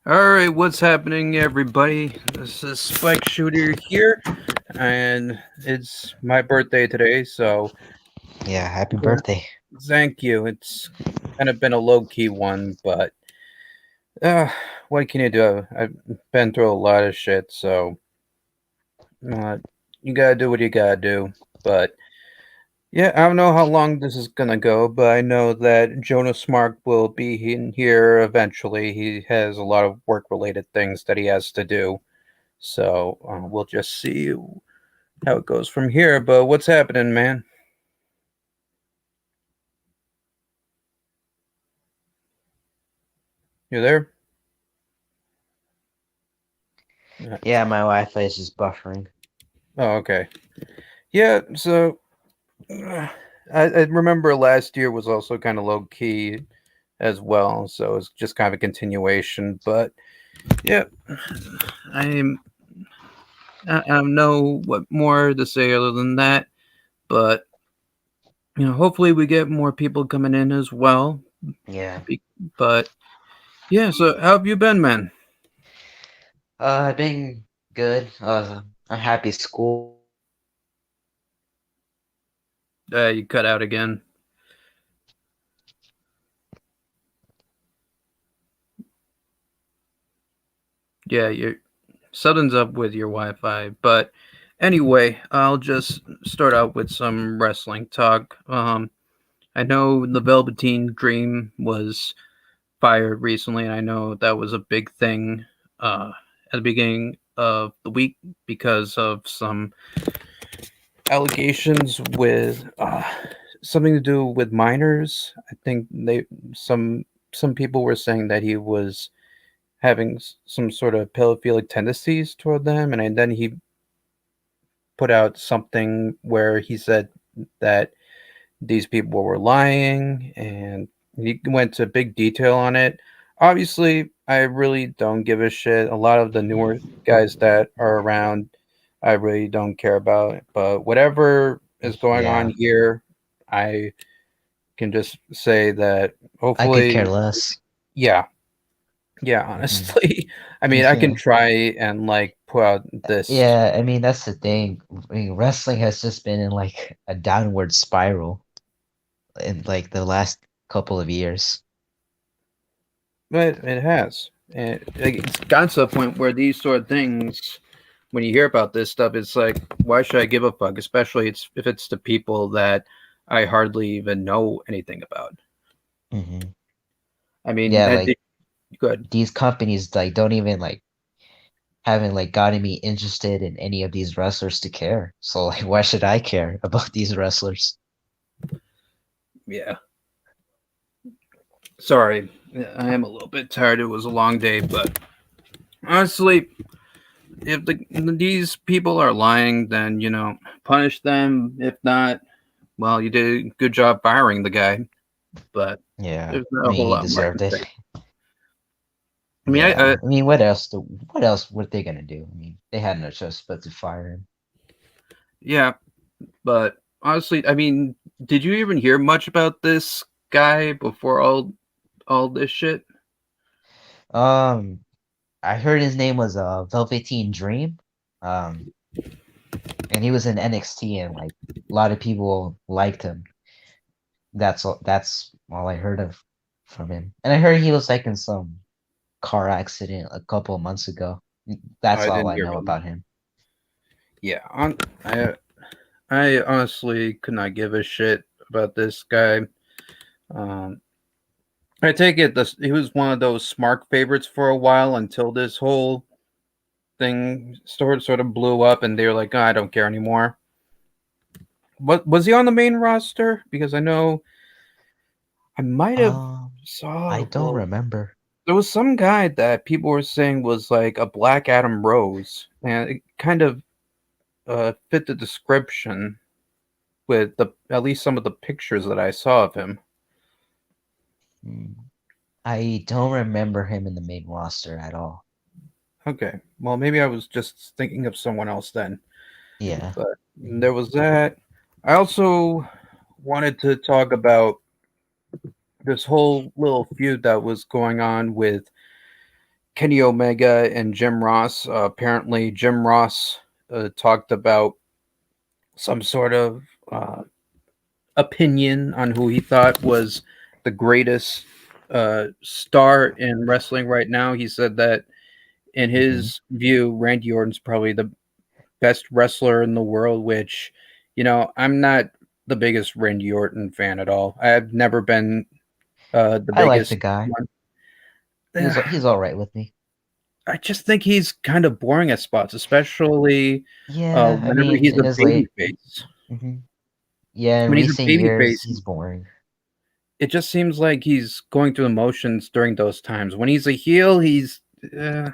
All right, what's happening, everybody? This is Spike Shooter here, and it's my birthday today. So, Yeah, happy yeah, birthday. thank you. It's kind of been a low key one, but uh, what can you do? I've been through a lot of shit, so uh, you gotta do what you gotta do. But yeah, I don't know how long this is gonna go, but I know that Jonas Mark will be in here eventually. He has a lot of work related things that he has to do. So we'll just see how it goes from here. But what's happening, man? You there? Yeah. Yeah, my Wi-Fi is just buffering. Oh, okay. Yeah. So I remember last year was also kind of low key as well. So it's just kind of a continuation. But yeah, I'm I don't know what more to say other than that. But hopefully we get more people coming in as well. Yeah. Be- But yeah, so how have you been, man? I've been good. I'm happy school started. You cut out again. Yeah, something's up with your Wi-Fi. But anyway, I'll just start out with some wrestling talk. I know the Velveteen Dream was fired recently, and I know that was a big thing at the beginning of the week because of some allegations with something to do with minors. I think some some people were saying that he was having some sort of pedophilic tendencies toward them, and then he put out something where he said that these people were lying, and he went to big detail on it. Obviously, I really don't give a shit. A lot of the newer guys that are around, I really don't care about. But whatever is going on Yeah, here, I can just say that I could care hopefully, less. yeah, yeah, Mm. honestly. I mean, I can try and like put out this. Yeah, I mean that's the thing. I mean, wrestling has just been in like a downward spiral in like the last couple of years. But it has. And like, it's gotten to a point where these sort of things, when you hear about this stuff, it's like, why should I give a fuck? Especially if it's the people that I hardly even know anything about. Hmm. I mean, Yeah, like good. these companies like don't even like haven't like gotten me interested in any of these wrestlers to care. So like why should I care about these wrestlers? Yeah. Sorry. I am a little bit tired. It was a long day, but honestly, if these people are lying, then, punish them. If not, well, you did a good job firing the guy, but Yeah. there's I not a mean whole he lot more I deserved can it. say. I mean, Yeah. I mean what else were they gonna do? I mean they had no choice but to fire him. yeah, but honestly, I mean, did you even hear much about this guy before all this shit? Um I heard his name was Velveteen Dream. Um and he was in NXT and like a lot of people liked him. That's all I heard of from him. And I heard he was like in some car accident a couple of months ago. That's I all didn't I hear know about him. about him. Yeah, I honestly could not give a shit about this guy. Um, I take it this he was one of those smart favorites for a while until this whole thing sort of blew up, and they were like, oh, I don't care anymore. What was he on the main roster? Because I know I might have Um I saw don't well remember. there was some guy that people were saying was like a Black Adam Rose, and it kind of fit the description with the at least some of the pictures that I saw of him. Hmm. I don't remember him in the main roster at all. Okay, well maybe I was just thinking of someone else then, Yeah. but Mhm. there was that. I also wanted to talk about this whole little feud that was going on with Kenny Omega and Jim Ross. Apparently, Jim Ross talked about some sort of opinion on who he thought was the greatest star in wrestling right now. He said that in Hmm. his view, Randy Orton's probably the best wrestler in the world, which, I'm not the biggest Randy Orton fan at all. I've never been the I like the biggest guy. one. He's all right with me. I just think he's kind of boring at spots, especially Yeah, I whenever mean, he's in a his late. babyface. Hmm. Yeah, in When he's a recent years, babyface, he's boring. it just seems like he's going through emotions during those times. When he's a heel, uh,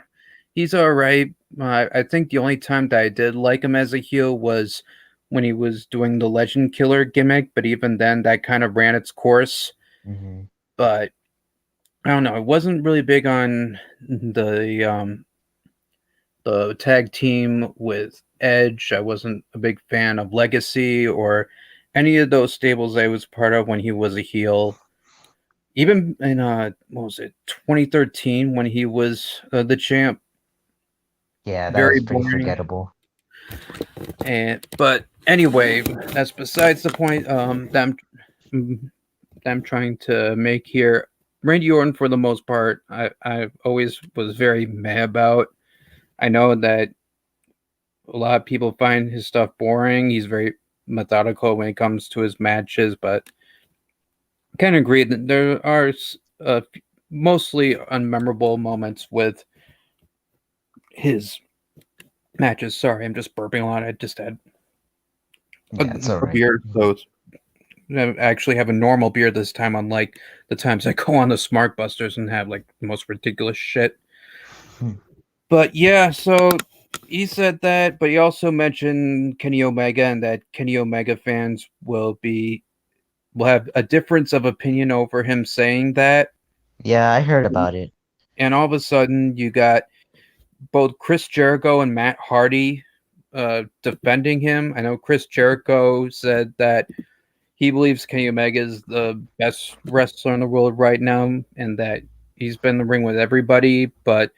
he's all right. I think the only time that I did like him as a heel was when he was doing the Legend Killer gimmick, but even then, that kind of ran its course. Hmm. But I don't know. I wasn't really big on the tag team with Edge. I wasn't a big fan of Legacy or any of those stables I was part of when he was a heel. Even in what was it, 2013 when he was the champ, Yeah, that very was pretty boring. forgettable. And but anyway, that's besides the point. That I'm trying to make here. Randy Orton, for the most part, I always was very meh about. I know that a lot of people find his stuff boring. He's very methodical when it comes to his matches, but I kind of agree that there are mostly unmemorable moments with his matches. Sorry, I'm just burping a lot. I just had a, Yeah, it's all a right. beer, so I actually have a normal beer this time, unlike the times I go on the Smart Busters and have like the most ridiculous shit. Hmm. But yeah, so he said that, but he also mentioned Kenny Omega and that Kenny Omega fans will have a difference of opinion over him saying that. Yeah, I heard about it. And all of a sudden, you got both Chris Jericho and Matt Hardy defending him. I know Chris Jericho said that he believes Kenny Omega is the best wrestler in the world right now, and that he's been in the ring with everybody. But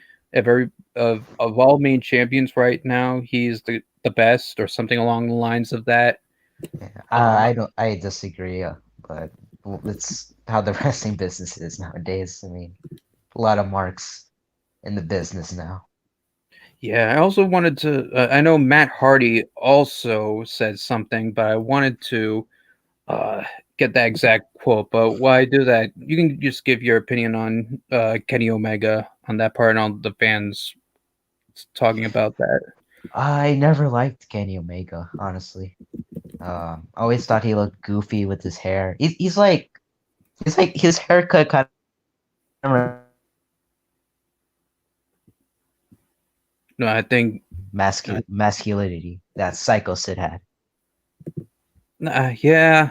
of all main champions right now, he's the best, or something along the lines of that. Yeah, Uh, I don't. I disagree. But it's how the wrestling business is nowadays. I mean, a lot of marks in the business now. yeah, I also wanted to. I know Matt Hardy also said something, but I wanted to uh, get that exact quote. But while I do that, you can just give your opinion on Kenny Omega on that part and all the fans talking about that. I never liked Kenny Omega, honestly. I always thought he looked goofy with his hair. He's like his haircut kind of No, I think, masculinity that Psycho Sid had. yeah,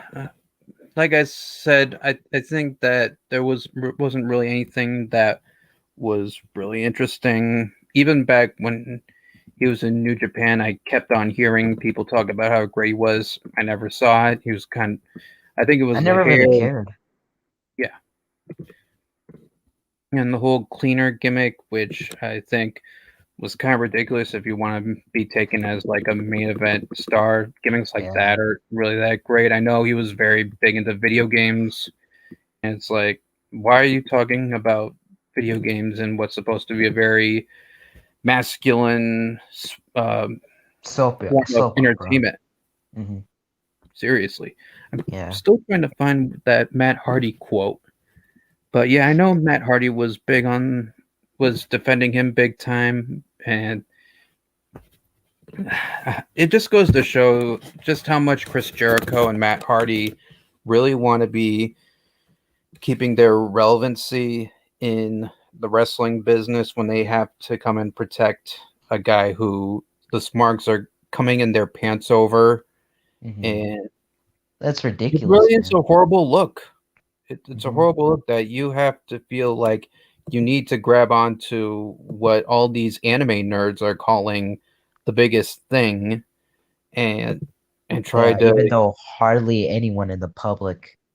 like I said, I think that wasn't really anything that was really interesting. Even back when he was in New Japan, I kept on hearing people talk about how great he was. I never saw it. He was I think it I was the never hair, really cared. yeah, and the whole cleaner gimmick, which I think was kind of ridiculous if you want to be taken as like a main event star. Gimmicks like Yeah. that are really that great. I know he was very big into video games, and it's like, why are you talking about video games and what's supposed to be a very masculine form of Soap opera. entertainment? Hmm. Seriously, I'm Yeah. still trying to find that Matt Hardy quote. But yeah, I know Matt Hardy was defending him big time, and it just goes to show just how much Chris Jericho and Matt Hardy really want to be keeping their relevancy in the wrestling business when they have to come and protect a guy who the Smarks are coming in their pants over. Hmm. And That's it ridiculous, really is man. a horrible look. It's a Hmm. horrible look that you have to feel like you need to grab onto what all these anime nerds are calling the biggest thing, and try Yeah, even to, though hardly anyone in the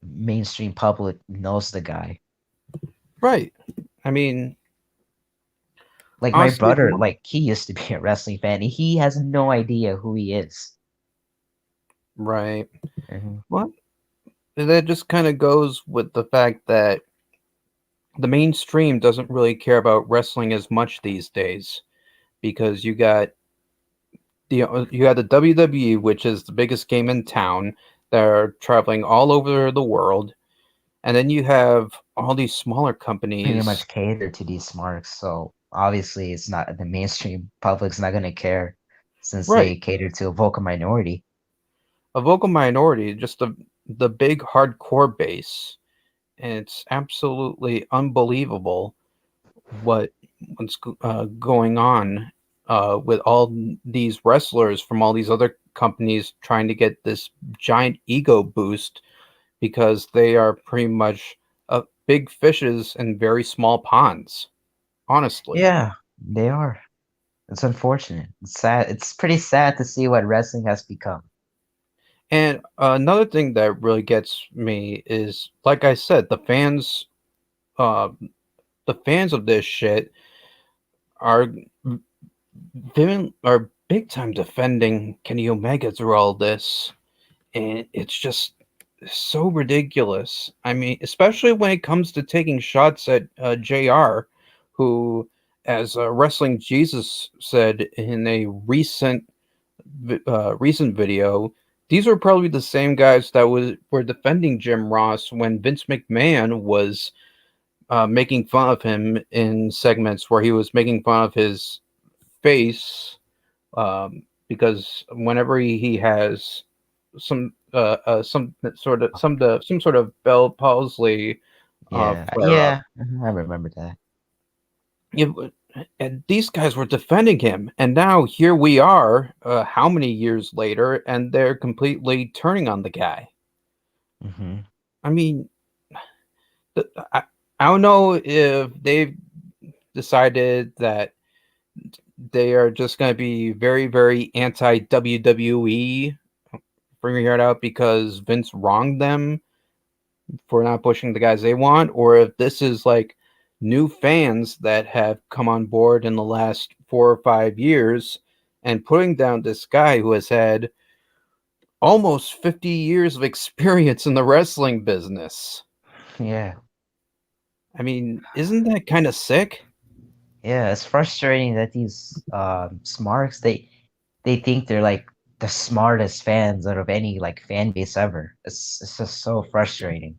mainstream public knows the guy. right. I mean, Like my Honestly, brother, like he used to be a wrestling fan. And he has no idea who he is. right. Mhm. Well, that just kind of goes with the fact that the mainstream doesn't really care about wrestling as much these days because you got the WWE, which is the biggest game in town. They're traveling all over the world, and then you have all these smaller Pretty companies. much cater to these marks. So obviously, it's not the mainstream public's not gonna care since Right, they cater to a vocal minority. a vocal minority, just the big hardcore base, and it's absolutely unbelievable what what's going on with all these wrestlers from all these other companies trying to get this giant ego boost because they are pretty much big fishes in very small ponds. Honestly, Yeah, they are. It's unfortunate. It's sad. It's pretty sad to see what wrestling has become. and another thing that really gets me is, like I said, uh, the fans of this shit are are big time defending Kenny Omega through all this, and it's just so ridiculous. I mean, especially when it comes to taking shots at JR, who, as Wrestling Jesus said in a recent video, these were probably the same guys that were defending Jim Ross when Vince McMahon was making fun of him in segments where he was making fun of his face, because whenever he has some sort of Bell palsy Yeah, flare up. yeah, I remember that. And these guys were defending him, and now here we are, how many years later, and they're completely turning on the guy. Hmm. I mean, th- I, I don't know if they've decided that they are just going to be very, very anti WWE, figuring it out because Vince wronged them for not pushing the guys they want, or if this is like new fans that have come on board in the last 4 or 5 years and putting down this guy who has had almost 50 years of experience in the wrestling business. Yeah, I mean, isn't that kind of sick? yeah. It's frustrating that these smarks they think they're like the smartest fans out of any like fan base ever. It's just so frustrating.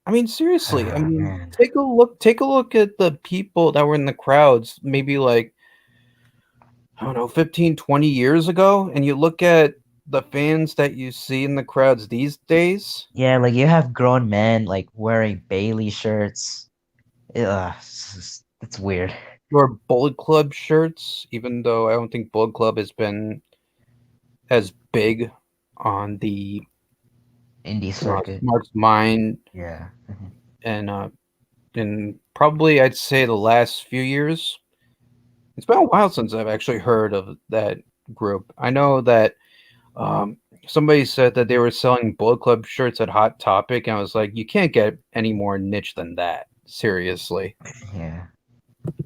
I mean, seriously. I Ah, mean, man. take a look at the people that were in the crowds maybe like, I don't know, 15, 20 years ago, and you look at the fans that you see in the crowds these days, Yeah, like you have grown men like wearing Bailey shirts. It's weird. or Bullet Club shirts, even though I don't think Bullet Club has been as big on the Indie circuit. Smart's mind, Yeah. and in probably I'd say the last few years. It's been a while since I've actually heard of that group. I know that somebody said that they were selling Bullet Club shirts at Hot Topic, and I was like, you can't get any more niche than that. Seriously. Yeah.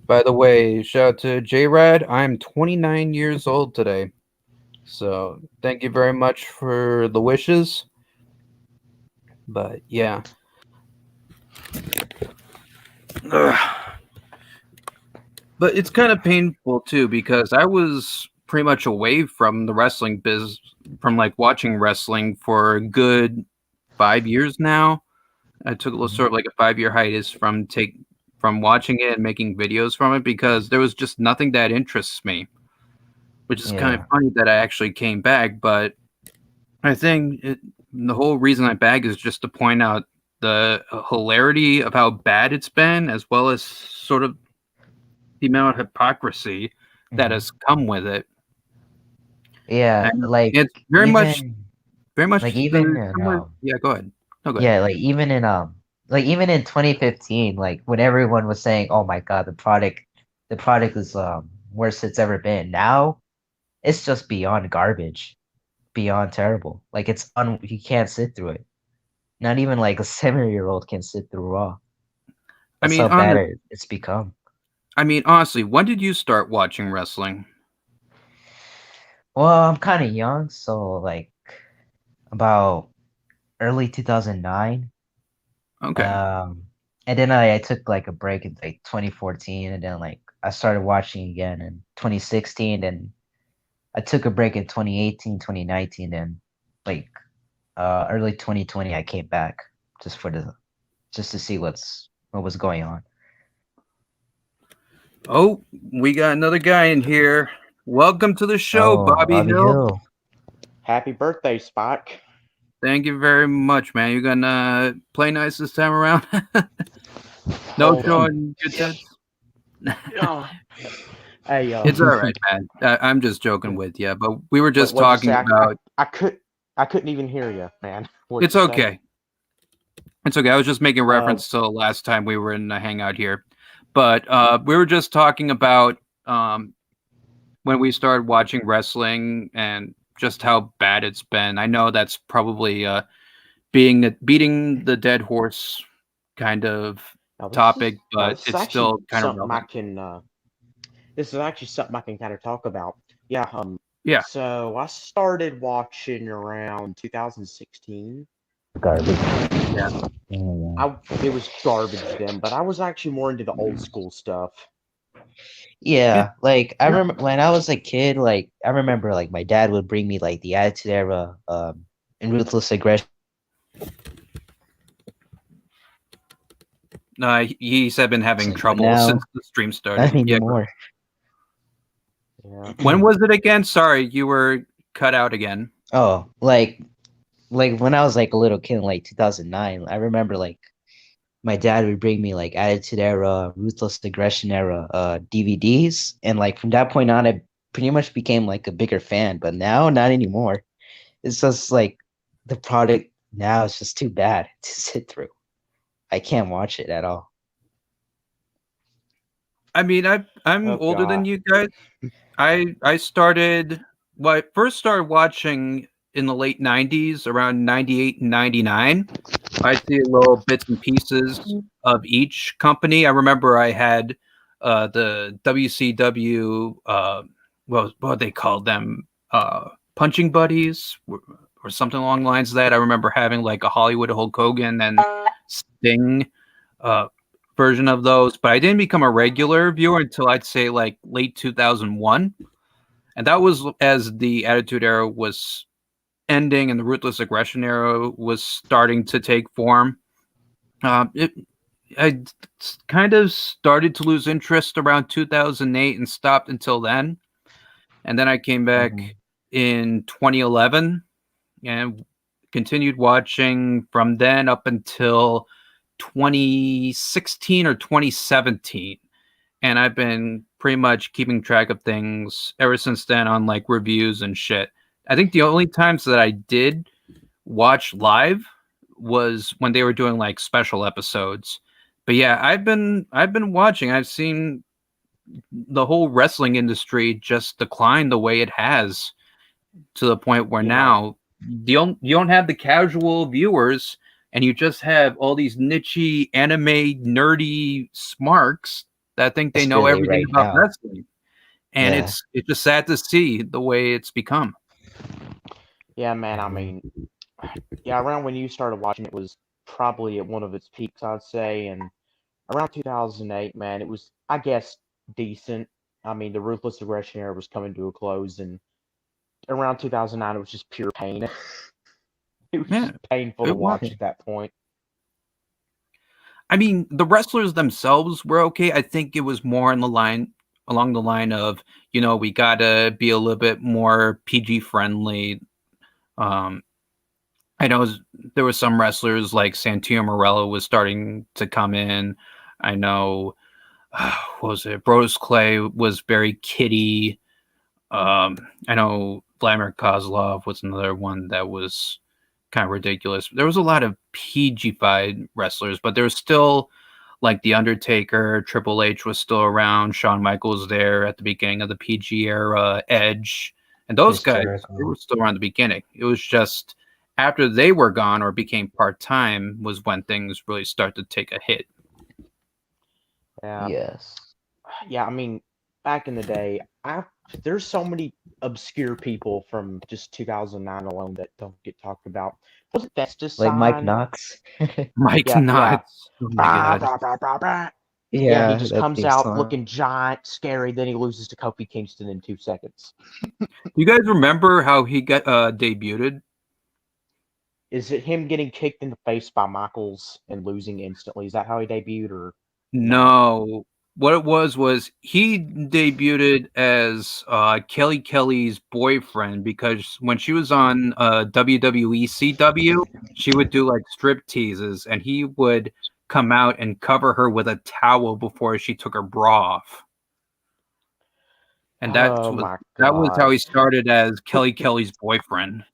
By the way, shout out to JRad. I'm 29 years old today. So thank you very much for the wishes. But yeah. Ugh. But it's kind of painful too because I was pretty much away from the wrestling biz, from like watching wrestling for a good 5 years now. I took a little Mhm. sort of like a 5 year hiatus from watching it and making videos from it because there was just nothing that interests me, which is kind of Yeah. funny that I actually came back. But I think the whole reason I back is just to point out the hilarity of how bad it's been, as well as sort of the amount of hypocrisy that Hmm. has come with it. Yeah, And like it's even very like much even the in similar. Yeah, go ahead. No, go ahead. yeah, like even in 2015, like when everyone was saying, "Oh my God, the product is worst it's ever been." Now it's just beyond garbage, beyond terrible. Like you can't sit through it. Not even like a 7-year-old can sit through Raw. I That's mean, how on bad the it's become. I mean, honestly, when did you start watching wrestling? Well, I'm kind of young, so like about early 2009. Okay. Um, and then I took like a break in like 2014, and then like I started watching again in 2016. And I took a break in 2018, 2019, and like early 2020, I came back just for the just to see what was going on. Oh, we got another guy in here. Welcome to the show, Oh, Bobby Bobby Hill. Hill. Happy birthday, Spike. Thank you very much, man. You gonna play nice this time around? No Hold up. showing good Yep. tits. Oh. Hey, It's all right, man. I'm just joking with you, but we were just what'd you talking say? about. I couldn't even hear you, man. What'd It's you say? okay. It's okay. I was just making Uh, reference to the last time we were in the hangout here, but we were just talking about when we started watching wrestling and just how bad it's been. I know that's probably beating the dead horse kind of now topic, but this is it's actually still kind of something I relevant. can. This is actually something I can kind of talk about. Yeah. Yeah. So I started watching around 2016. Garbage. Yeah. It was garbage then, but I was actually more into the old school stuff. Yeah. Yeah, like I Yeah. remember when I was a kid, like I remember like my dad would bring me like the Attitude Era, and Ruthless Aggression. He said been having But trouble now, since the stream not started. Yeah. anymore. Yeah. When was it again? Sorry, you were cut out again. Oh, like when I was like a little kid in like 2009, I remember like my dad would bring me like Attitude Era, Ruthless Aggression Era DVDs, and like from that point on, I pretty much became like a bigger fan. But now, not anymore. It's just like the product now is just too bad to sit through. I can't watch it at all. I mean, I'm Oh older than God. you guys. I started well, I first started watching in the late 90s, around 98 and 99. I'd see little bits and pieces of each company. I remember I had the WCW what they called them punching buddies or something along the lines of that. I remember having like a Hollywood Hulk Hogan and Sting uh, version of those, but I didn't become a regular viewer until I'd say like late 2001. And that was as the Attitude Era was ending and the Ruthless Aggression Era was starting to take form. It I kind of started to lose interest around 2008 and stopped until then. And then I came back in 2011 and continued watching from then up until 2016 or 2017. And I've been pretty much keeping track of things ever since then on like reviews and shit. I think the only times that I did watch live was when they were doing like special episodes. But yeah, I've been watching. I've seen the whole wrestling industry just decline the way it has to the point where Yeah. now you don't have the casual viewers and you just have all these nichey anime nerdy smarks that think they know Especially everything right about now. wrestling. And Yeah. it's just sad to see the way it's become. Yeah, man. I mean, yeah. Around when you started watching, it was probably at one of its peaks, I'd say, and around 2008, man, it was, I guess, decent. I mean, the Ruthless Aggression era was coming to a close, and around 2009, it was just pure pain. It was Yeah, just painful to it was. watch at that point. I mean, the wrestlers themselves were okay. I think it was more in the line along the line of, we gotta be a little bit more PG friendly. Um, I know there were some wrestlers like Santino Morello was starting to come in. I know, what was it? Brodus Clay was very kiddie. I know Vladimir Kozlov was another one that was kind of ridiculous. There was a lot of PG-fied wrestlers, but there was still like The Undertaker, Triple H was still around, Shawn Michaels there at the beginning of the PG era, Edge, and those Chris guys, they Jericho. were still around the beginning. It was just after they were gone or became part-time was when things really started to take a hit. Yeah, Yes. yeah, I mean, back in the day, there's so many obscure people from just 2009 alone that don't get talked about. Was it Festus Like Mike sign? Knox. Mike Yeah, yeah. Knox. Oh my Bah, god. bah, bah, bah, bah. Yeah, he Yeah, just that comes theme out song. looking giant, scary, then he loses to Kofi Kingston in 2 seconds. You guys remember how he got debuted? Is it him getting kicked in the face by Michaels and losing instantly? Is that how he debuted or no? No. What it was he debuted as Kelly Kelly's boyfriend because when she was on WWE CW, she would do like strip teases and he would come out and cover her with a towel before she took her bra off. And Oh my that was how god. he started as Kelly Kelly's boyfriend.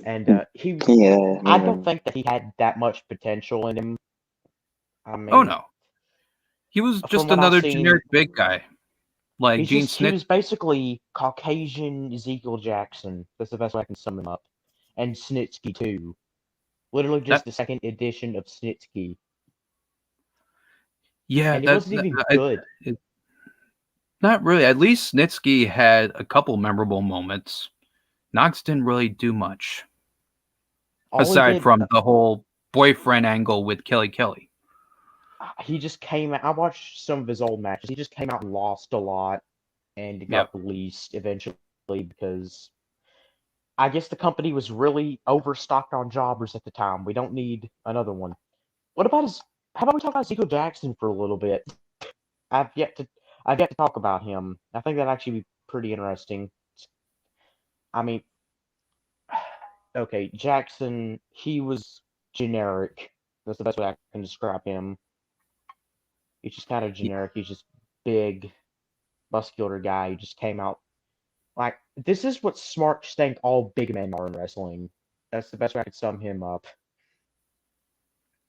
And he Yeah, I don't man. think that he had that much potential in him. I Oh mean, no. He was from just what I've another seen, generic big guy. Like Gene he Snit. was basically Caucasian Ezekiel Jackson. That's the best way I can sum him up. And Snitsky too. Literally just That the second edition of Snitsky. yeah, And he wasn't even good. not really. At least Snitsky had a couple memorable moments. Knox didn't really do much All he aside did, from the whole boyfriend angle with Kelly Kelly. he just came out. I watched some of his old matches. He just came out and lost a lot and Yep. got released eventually because I guess the company was really overstocked on jobbers at the time. We don't need another one. What about his? How about we talk about Ezekiel Jackson for a little bit? I've yet to I've yet to talk about him. I think that'd actually be pretty interesting. I mean, okay, Jackson, he was generic. That's the best way I can describe him. He's just kind of generic. He's just big, muscular guy who just came out like this is what smart think all big men are in wrestling. That's the best way I could sum him up.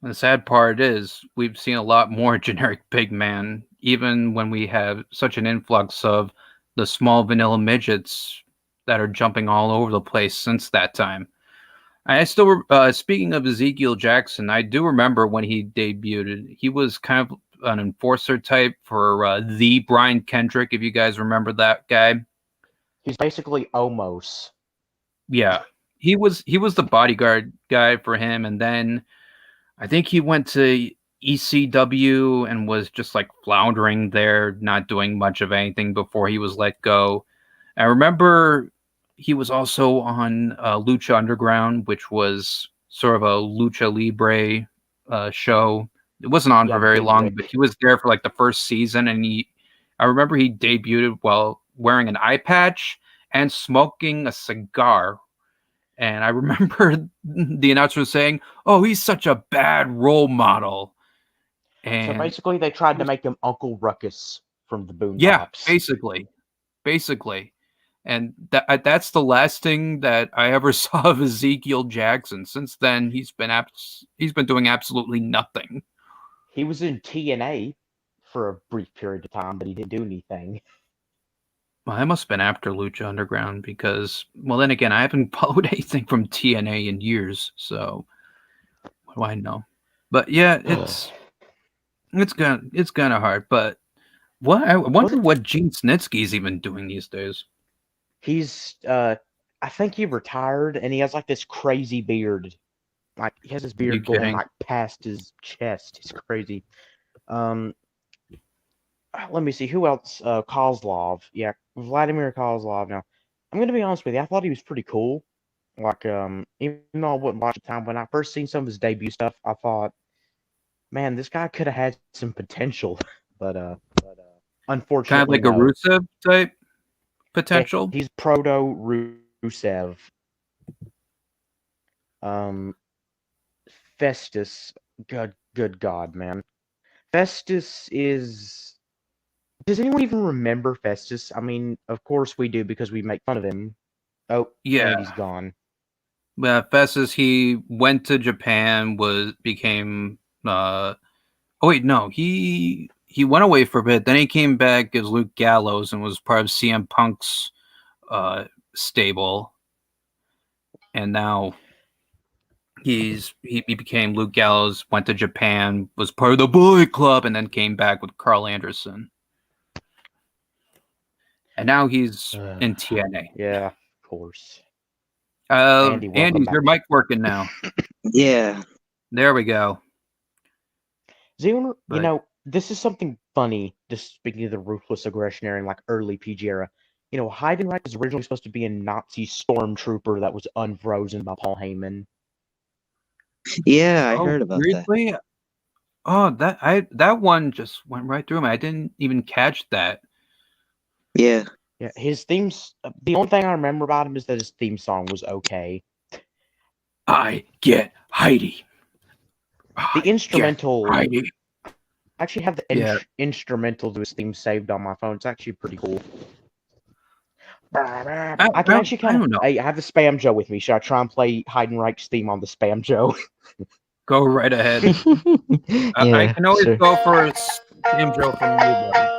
The sad part is we've seen a lot more generic big man, even when we have such an influx of the small vanilla midgets that are jumping all over the place since that time. I still, speaking of Ezekiel Jackson, I do remember when he debuted. He was kind of an enforcer type for the Brian Kendrick, if you guys remember that guy. He's basically Omos. Yeah, he was the bodyguard guy for him, and then I think he went to ECW and was just like floundering there, not doing much of anything before he was let go. I remember he was also on Lucha Underground, which was sort of a lucha libre show. It wasn't on Yeah, for very Big long, Rick. but he was there for like the first season, and I remember he debuted while wearing an eye patch and smoking a cigar. And I remember the announcer saying, "Oh, he's such a bad role model." So And basically, they tried to make him Uncle Ruckus from the yeah, Boondocks. basically. And that's the last thing that I ever saw of Ezekiel Jackson. Since then, he's been doing absolutely nothing. He was in TNA for a brief period of time, but he didn't do anything. Well, that must have been after Lucha Underground because, well, then again, I haven't followed anything from TNA in years, so what do I know? But yeah, it's kind of hard. But I wonder what Gene Snitsky's even doing these days. He's I think he retired and he has like this crazy beard. Like he has his You beard going kidding? like past his chest. It's crazy. Um let me see who else. Kozlov. Yeah, Vladimir Kozlov. Now, I'm gonna be honest with you, I thought he was pretty cool. Like even though I wouldn't watch the time when I first seen some of his debut stuff, I thought, man, this guy could have had some potential. but Kind of unfortunately like a no. Rusev type Yeah, potential. he's proto Rusev. Um, Festus, good God, man. Festus is. Does anyone even remember Festus? I mean, of course we do because we make fun of him. Oh, Yeah. and he's gone. Festus, he went to Japan, became oh wait, no, he went away for a bit, then he came back as Luke Gallows and was part of CM Punk's stable. And now he became Luke Gallows, went to Japan, was part of the Bullet Club, and then came back with Carl Anderson. and now he's in TNA. Yeah, of course. Andy, welcome Andy, your back. mic working now? Yeah. There we go. You But- know, this is something funny, just speaking of the ruthless aggression era in like early PG era. You know, Heidenreich was originally supposed to be a Nazi stormtrooper that was unfrozen by Paul Heyman. Yeah, I heard about that. Really? Oh, that one just went right through me. I didn't even catch that. Yeah. Yeah, his themes. The only thing I remember about him is that his theme song was okay. I get Heidi. The instrumental. Heidi. I actually have the Yeah. instrumental to his theme saved on my phone. It's actually pretty cool. I I can actually kind don't of. know. I have the Spam Joe with me. Should I try and play Heidenreich's theme on the Spam Joe? Go right ahead. Yeah, I can always sure. go for a Sam Joe from you, buddy.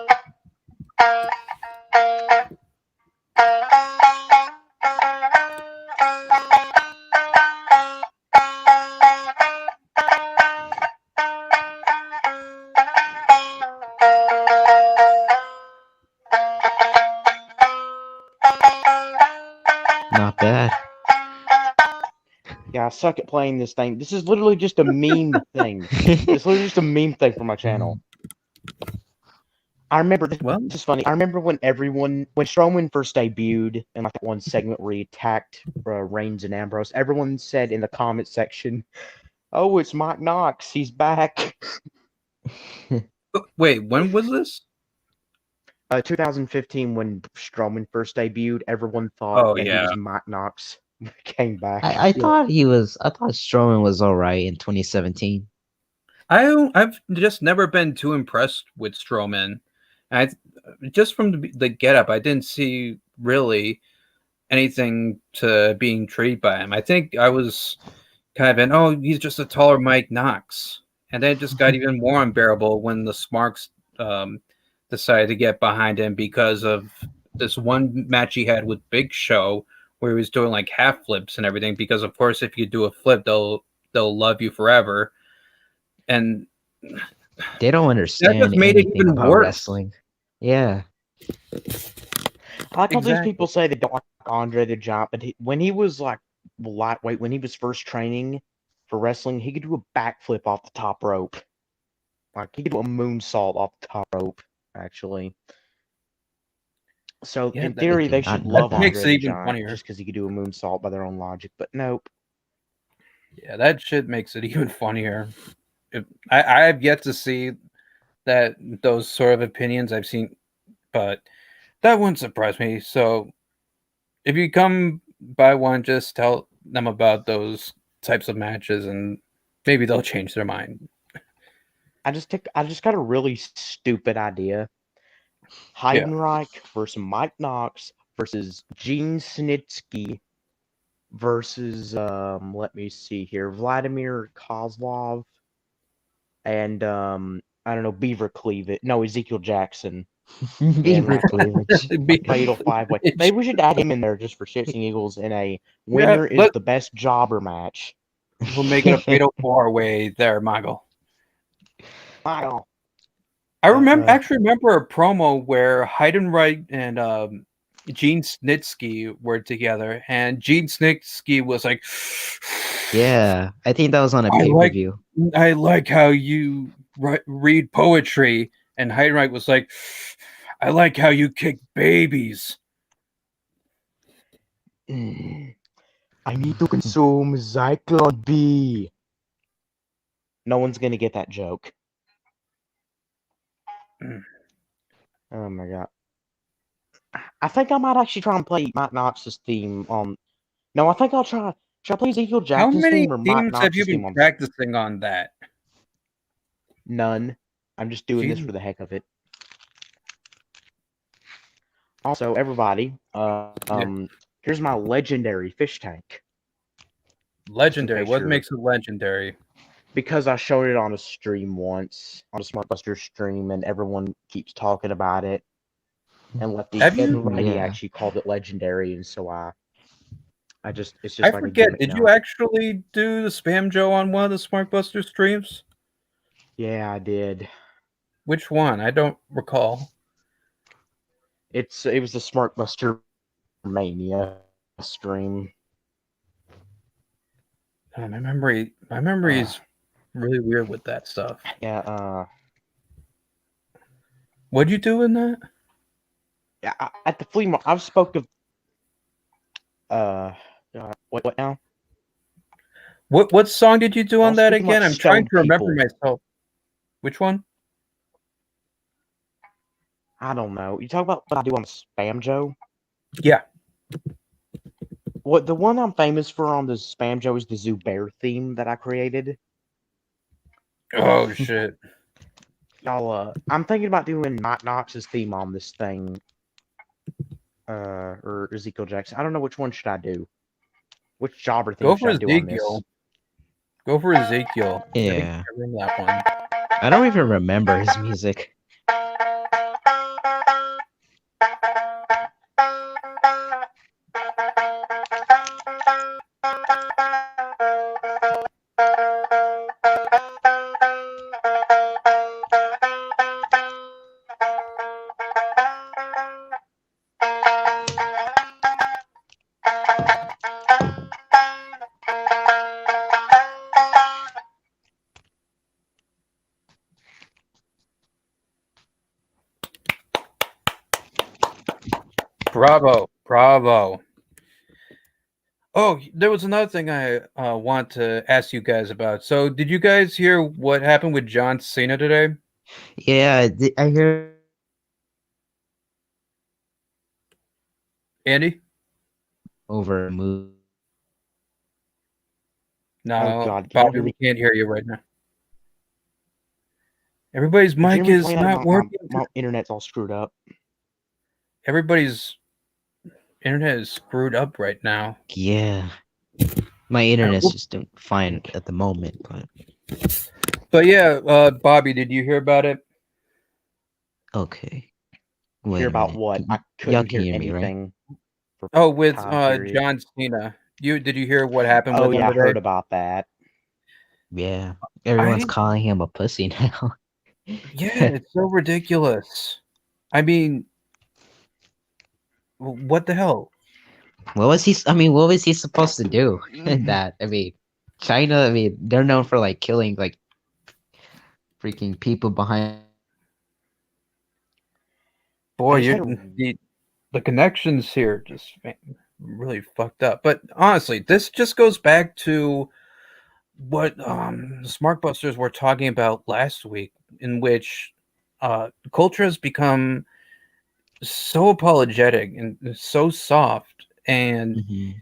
Not bad. Yeah, I suck at playing this thing. This is literally just a meme thing. It's literally just a meme thing for my channel. I remember this Well, is funny. I remember when Strowman first debuted in like that one segment where he attacked Reigns and Ambrose, everyone said in the comment section, "Oh, it's Mike Knox. He's back." wait, when was this? 2015 when Strowman first debuted, everyone thought Oh, that he yeah. was Mike Knox. Came back. I thought Strowman was alright in 2017. I've just never been too impressed with Strowman. I just from the getup, I didn't see really anything to be intrigued by him. I think I was kind of he's just a taller Mike Knox, and then it just got even more unbearable when the Smarks decided to get behind him because of this one match he had with Big Show where he was doing like half flips and everything. Because of course, if you do a flip, they'll love you forever, and They don't understand made it anything even about worse. wrestling. Yeah. I like how these Exactly. people say they don't like Andre the Giant, but when he was like lightweight, when he was first training for wrestling, he could do a backflip off the top rope. Like he could do a moonsault off the top rope, actually. So Yeah, in that- theory, they that should love makes Andre it the even Giant funnier. just because he could do a moonsault by their own logic. But nope. Yeah, that shit makes it even funnier. I have yet to see those sort of opinions I've seen, but that wouldn't surprise me. So if you come by one, just tell them about those types of matches, and maybe they'll change their mind. I just got a really stupid idea. Heidenreich versus Mike Knox versus Gene Snitsky versus let me see here, Vladimir Kozlov and I don't know, Beaver Cleavage. No, Ezekiel Jackson. Beaver like- cleavage. Fatal 5-way. Maybe we should add him in there just for shits and giggles in a Yeah, winner is the best jobber match. We'll make it a fatal 4-way there, Michael. Wow. I remember Uh, actually remember a promo where Heidenreich and Gene Snitsky were together, and Gene Snitsky was like, Yeah, I think that was on a I like- pay-per-view. I like how you read poetry," and Heidenreich was like, "I like how you kick babies." I need to consume Zyklon B. No one's gonna get that joke. Mm. Oh my god. I think I might actually try and play Mike Knox's theme on. No, I think I'll try. Should I play Ezekiel How Jackson's many theme or Mike themes have you Knox's theme been on? practicing on that? None. I'm just doing this Jesus. for the heck of it. Also, everybody, here's my legendary fish tank. Legendary. What picture. makes it legendary? Because I showed it on a stream once, on a Smartbuster stream, and everyone keeps talking about it. And Have you- everybody Yeah. actually called it legendary, and so it's just I like a forget. gimmick Did now. you actually do the Spam Joe on one of the Smartbuster streams? Yeah, I did. Which one? I don't recall. It was the Smartbuster Mania stream. Oh, my memory is really weird with that stuff. Yeah, What'd you do in that? at the flea market, I've spoke of what now? What song did you do I on was that speaking again? like I'm trying stoned to remember people. myself. Which one? I don't know. You talk about what I do on Spam Joe? Yeah. What the one I'm famous for on the Spam Joe is the Zubair theme that I created. Oh shit. Y'all, I'm thinking about doing Mike Knox's theme on this thing. Or Ezekiel Jackson. I don't know which one should I do. Which jobber theme Go should for I do on this? Ezekiel. Go for Ezekiel. Yeah. I remember that one. I don't even remember his music. Bravo. Bravo. Oh, there was another thing I want to ask you guys about. So, did you guys hear what happened with John Cena today? Yeah, I hear. Andy? Over move. No, Oh, God, can you Bobby, hear we me? can't hear you right now. Everybody's Did you hear mic me is playing that? not working. My internet's all screwed up. Everybody's internet is screwed up right now. Yeah, my internet's just fine at the moment, But yeah, Bobby, did you hear about it? okay. Wait Hear a about minute. what? I Y'all couldn't can hear hear me, right? anything. For Oh, with time period. John Cena. Did you hear what happened Oh with yeah, him I today? heard about that. Yeah, everyone's didn't- calling him a pussy now. Yeah, it's so ridiculous. I mean, what the hell? What was he? I mean, what was he supposed to do Mm-hmm. in that? I mean, China. I mean, they're known for like killing like freaking people behind. Boy, They said- the connections here just really fucked up. But honestly, this just goes back to what Smartbusters were talking about last week, in which culture has become so apologetic and so soft. And Mhm.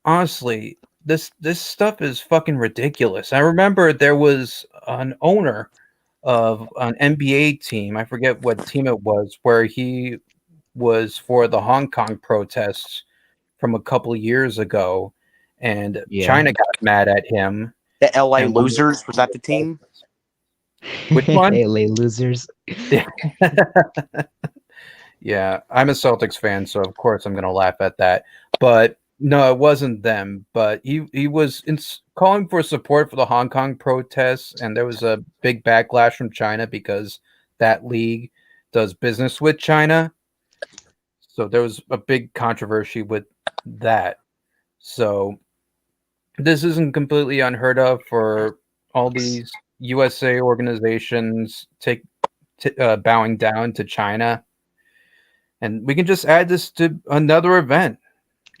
honestly, this stuff is fucking ridiculous. I remember there was an owner of an NBA team. I forget what team it was, where he was for the Hong Kong protests from a couple years ago, and Yeah. China got mad at him. The LA And Losers, was that the team? Which one? LA losers. Yeah, I'm a Celtics fan, so of course I'm going to laugh at that. But no, it wasn't them. But he was calling for support for the Hong Kong protests, and there was a big backlash from China because that league does business with China. So there was a big controversy with that. So this isn't completely unheard of for all these USA organizations bowing down to China. And we can just add this to another event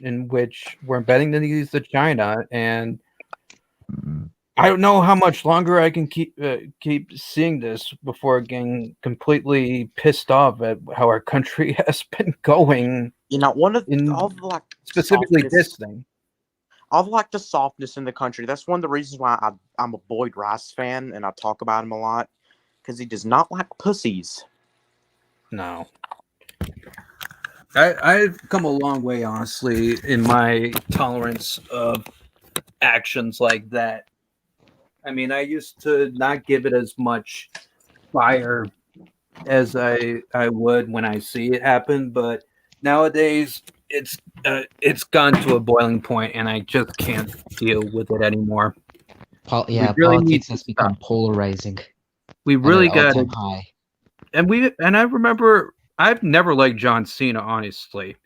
in which we're betting the knees to China. And I don't know how much longer I can keep seeing this before getting completely pissed off at how our country has been going. You know, one of In all the like specifically softness- this thing. I like the softness in the country. That's one of the reasons why I'm a Boyd Rice fan and I talk about him a lot, because he does not like pussies. No. I've come a long way, honestly, in my tolerance of actions like that. I mean, I used to not give it as much fire as I would when I see it happen, but nowadays it's gone to a boiling point, and I just can't deal with it anymore. Yeah, really need politics to has become polarizing. We really got to it. high. And I remember I've never liked John Cena, honestly.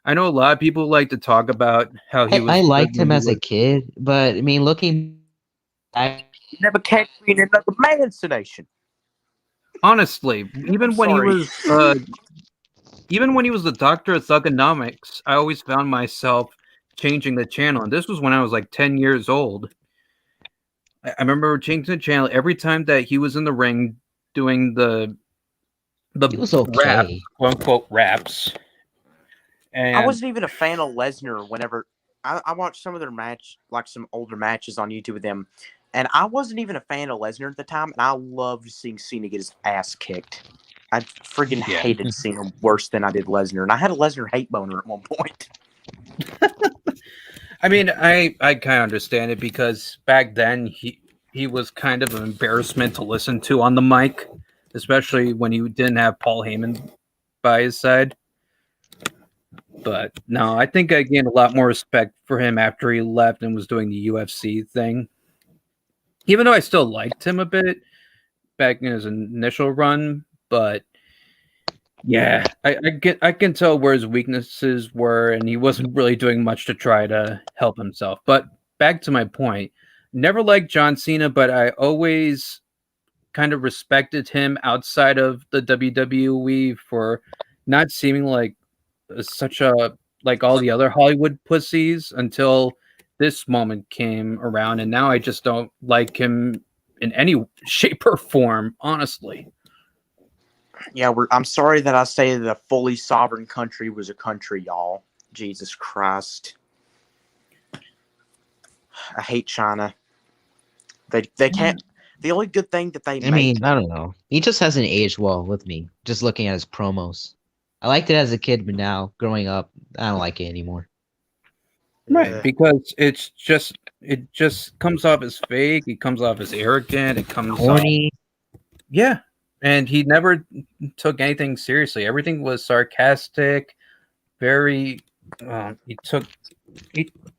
I know a lot of people like to talk about how he I was good liked when him he as a was. kid, but I mean, looking back, You never catch me in another man's nation. Honestly, I'm sorry. even when he was the doctor of thugonomics, I always found myself changing the channel. And this was when I was like 10 years old. I remember changing the channel every time that he was in the ring doing the he was rap, okay. quote unquote raps. I And wasn't even a fan of Lesnar whenever I watched some of their match, like some older matches on YouTube with them, and I wasn't even a fan of Lesnar at the time, and I loved seeing Cena get his ass kicked. I friggin' Yeah. hated Cena worse than I did Lesnar, and I had a Lesnar hate boner at one point. I mean, I kind of understand it because back then he was kind of an embarrassment to listen to on the mic, especially when he didn't have Paul Heyman by his side. But no, I think I gained a lot more respect for him after he left and was doing the UFC thing. Even though I still liked him a bit back in his initial run, but yeah, I can tell where his weaknesses were, and he wasn't really doing much to try to help himself. But back to my point, never liked John Cena, but I always kind of respected him outside of the WWE for not seeming like such a like all the other Hollywood pussies until this moment came around, and now I just don't like him in any shape or form, honestly. Yeah, I'm sorry that I say that a fully sovereign country was a country, y'all. Jesus Christ. I hate China. They can't. The only good thing that they I make. mean, I don't know. He just hasn't aged well with me. Just looking at his promos, I liked it as a kid, but now growing up, I don't like it anymore. Right, because it just comes off as fake, it comes off as arrogant, it comes off Corny. yeah. And he never took anything seriously. Everything was sarcastic, very he took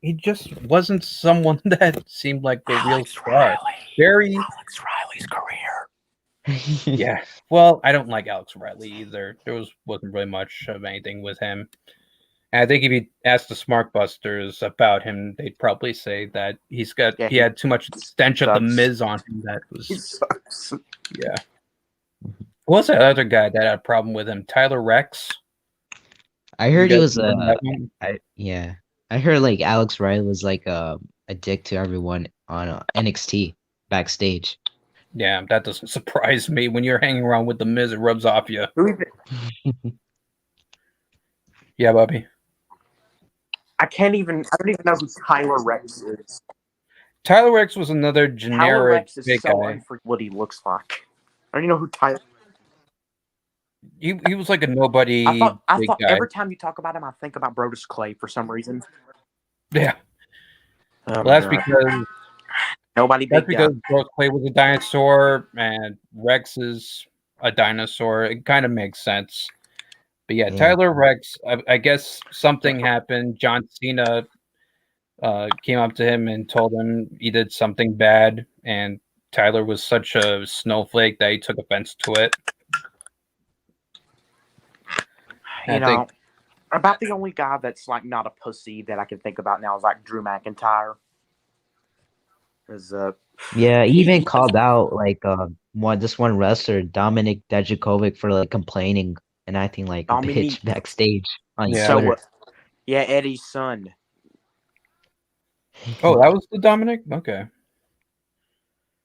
he just wasn't someone that seemed like the real star. Very Alex Riley's career. yeah. Well, I don't like Alex Riley either. There wasn't really much of anything with him. And I think if you asked the Smart Busters about him, they'd probably say that Yeah, he had too much stench of the sucks. Miz on him. That He was sucks. yeah. Who was that other guy that had a problem with him? Tyler Rex. I You heard he guys was remember that one? yeah. I heard like Alex Riley was like a dick to everyone on NXT backstage. Yeah, that doesn't surprise me. When you're hanging around with the Miz, it rubs off you. Who even? Yeah, Bobby. I don't even know who Tyler Rex is. Tyler Rex was another Tyler generic Rex is big so guy. what he looks like. I don't even know who Tyler. He was like a nobody I thought big guy. every time you talk about him, I think about Brodus Clay for some reason. Yeah. Oh, Well, that's God. because Nobody that's big guy. because Bruce Clay was a dinosaur and Rex is a dinosaur. It kind of makes sense. But yeah, Yeah. Tyler Rex, I guess something happened. John Cena came up to him and told him he did something bad, and Tyler was such a snowflake that he took offense to it. You know, about the only guy that's like not a pussy that I can think about now is like Drew McIntyre. Is Yeah, he even called out like this one wrestler, Dominic Dijakovic, for like complaining and acting like a Dominic. bitch backstage on Yeah. Twitter. Yeah, Eddie's son. Oh, that was the Dominic? Okay.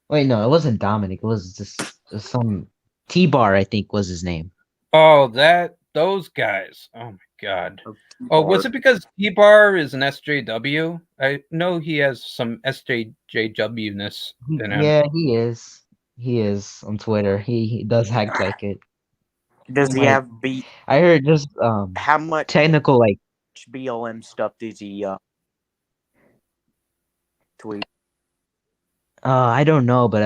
Wait, no, it wasn't Dominic. It was just some T-Bar, I think was his name. Oh, those guys. Oh my god. Oh, was it because T-Bar is an SJW? I know he has some SJJW-ness in him. Yeah, he is. He is on Twitter. He does act like it. Does he Like, have beat? I heard just How much technical like BLM stuff does he tweet? I don't know, but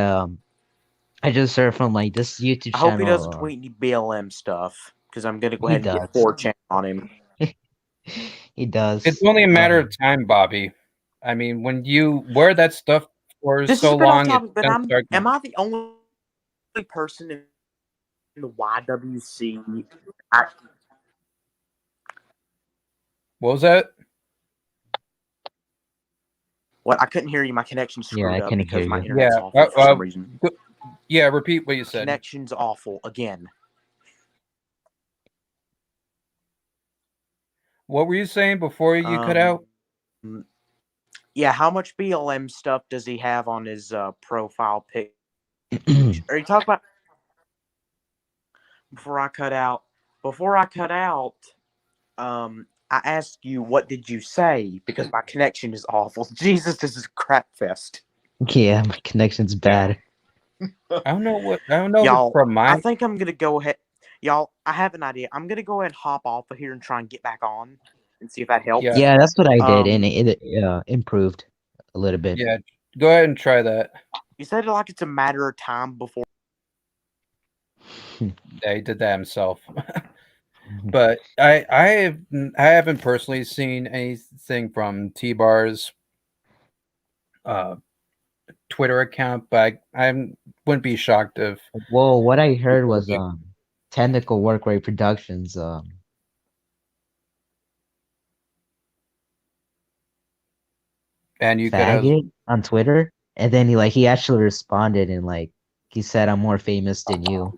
I just heard from like this YouTube I channel. hope he doesn't tweet any BLM stuff because I'm gonna go He ahead and get does. 4chan on him. He does. It's only a matter of time, Bobby. I mean, when you wear that stuff for This so has been off long, topic, it's but gonna start. am I the only person in the YWC What was that? What? I couldn't hear you. My connection Yeah, I screwed up couldn't hear because my you. internet's Yeah. awful for some reason. Yeah. Repeat what you said. Connection's awful again. What were you saying before you cut out? Yeah, how much BLM stuff does he have on his profile pic? Are you talking about before I cut out? Before I cut out, I asked you what did you say because my connection is awful. Jesus, this is a crap fest. Yeah, my connection's bad. I don't know what. I don't know if Y'all, it's from I mine. think I'm gonna go ahead. Y'all, I have an idea. I'm gonna go ahead and hop off of here and try and get back on and see if that helps. Yeah. Yeah, that's what I did, and Um, it improved a little bit. Yeah. Go ahead and try that. You said it like it's a matter of time before. Yeah, he did that himself. But I haven't personally seen anything from T-Bar's Twitter account, but I wouldn't be shocked if Well, what I heard was Technical Work Rate Productions and you could have faggot on Twitter, and then he actually responded and he said, "I'm more famous than you."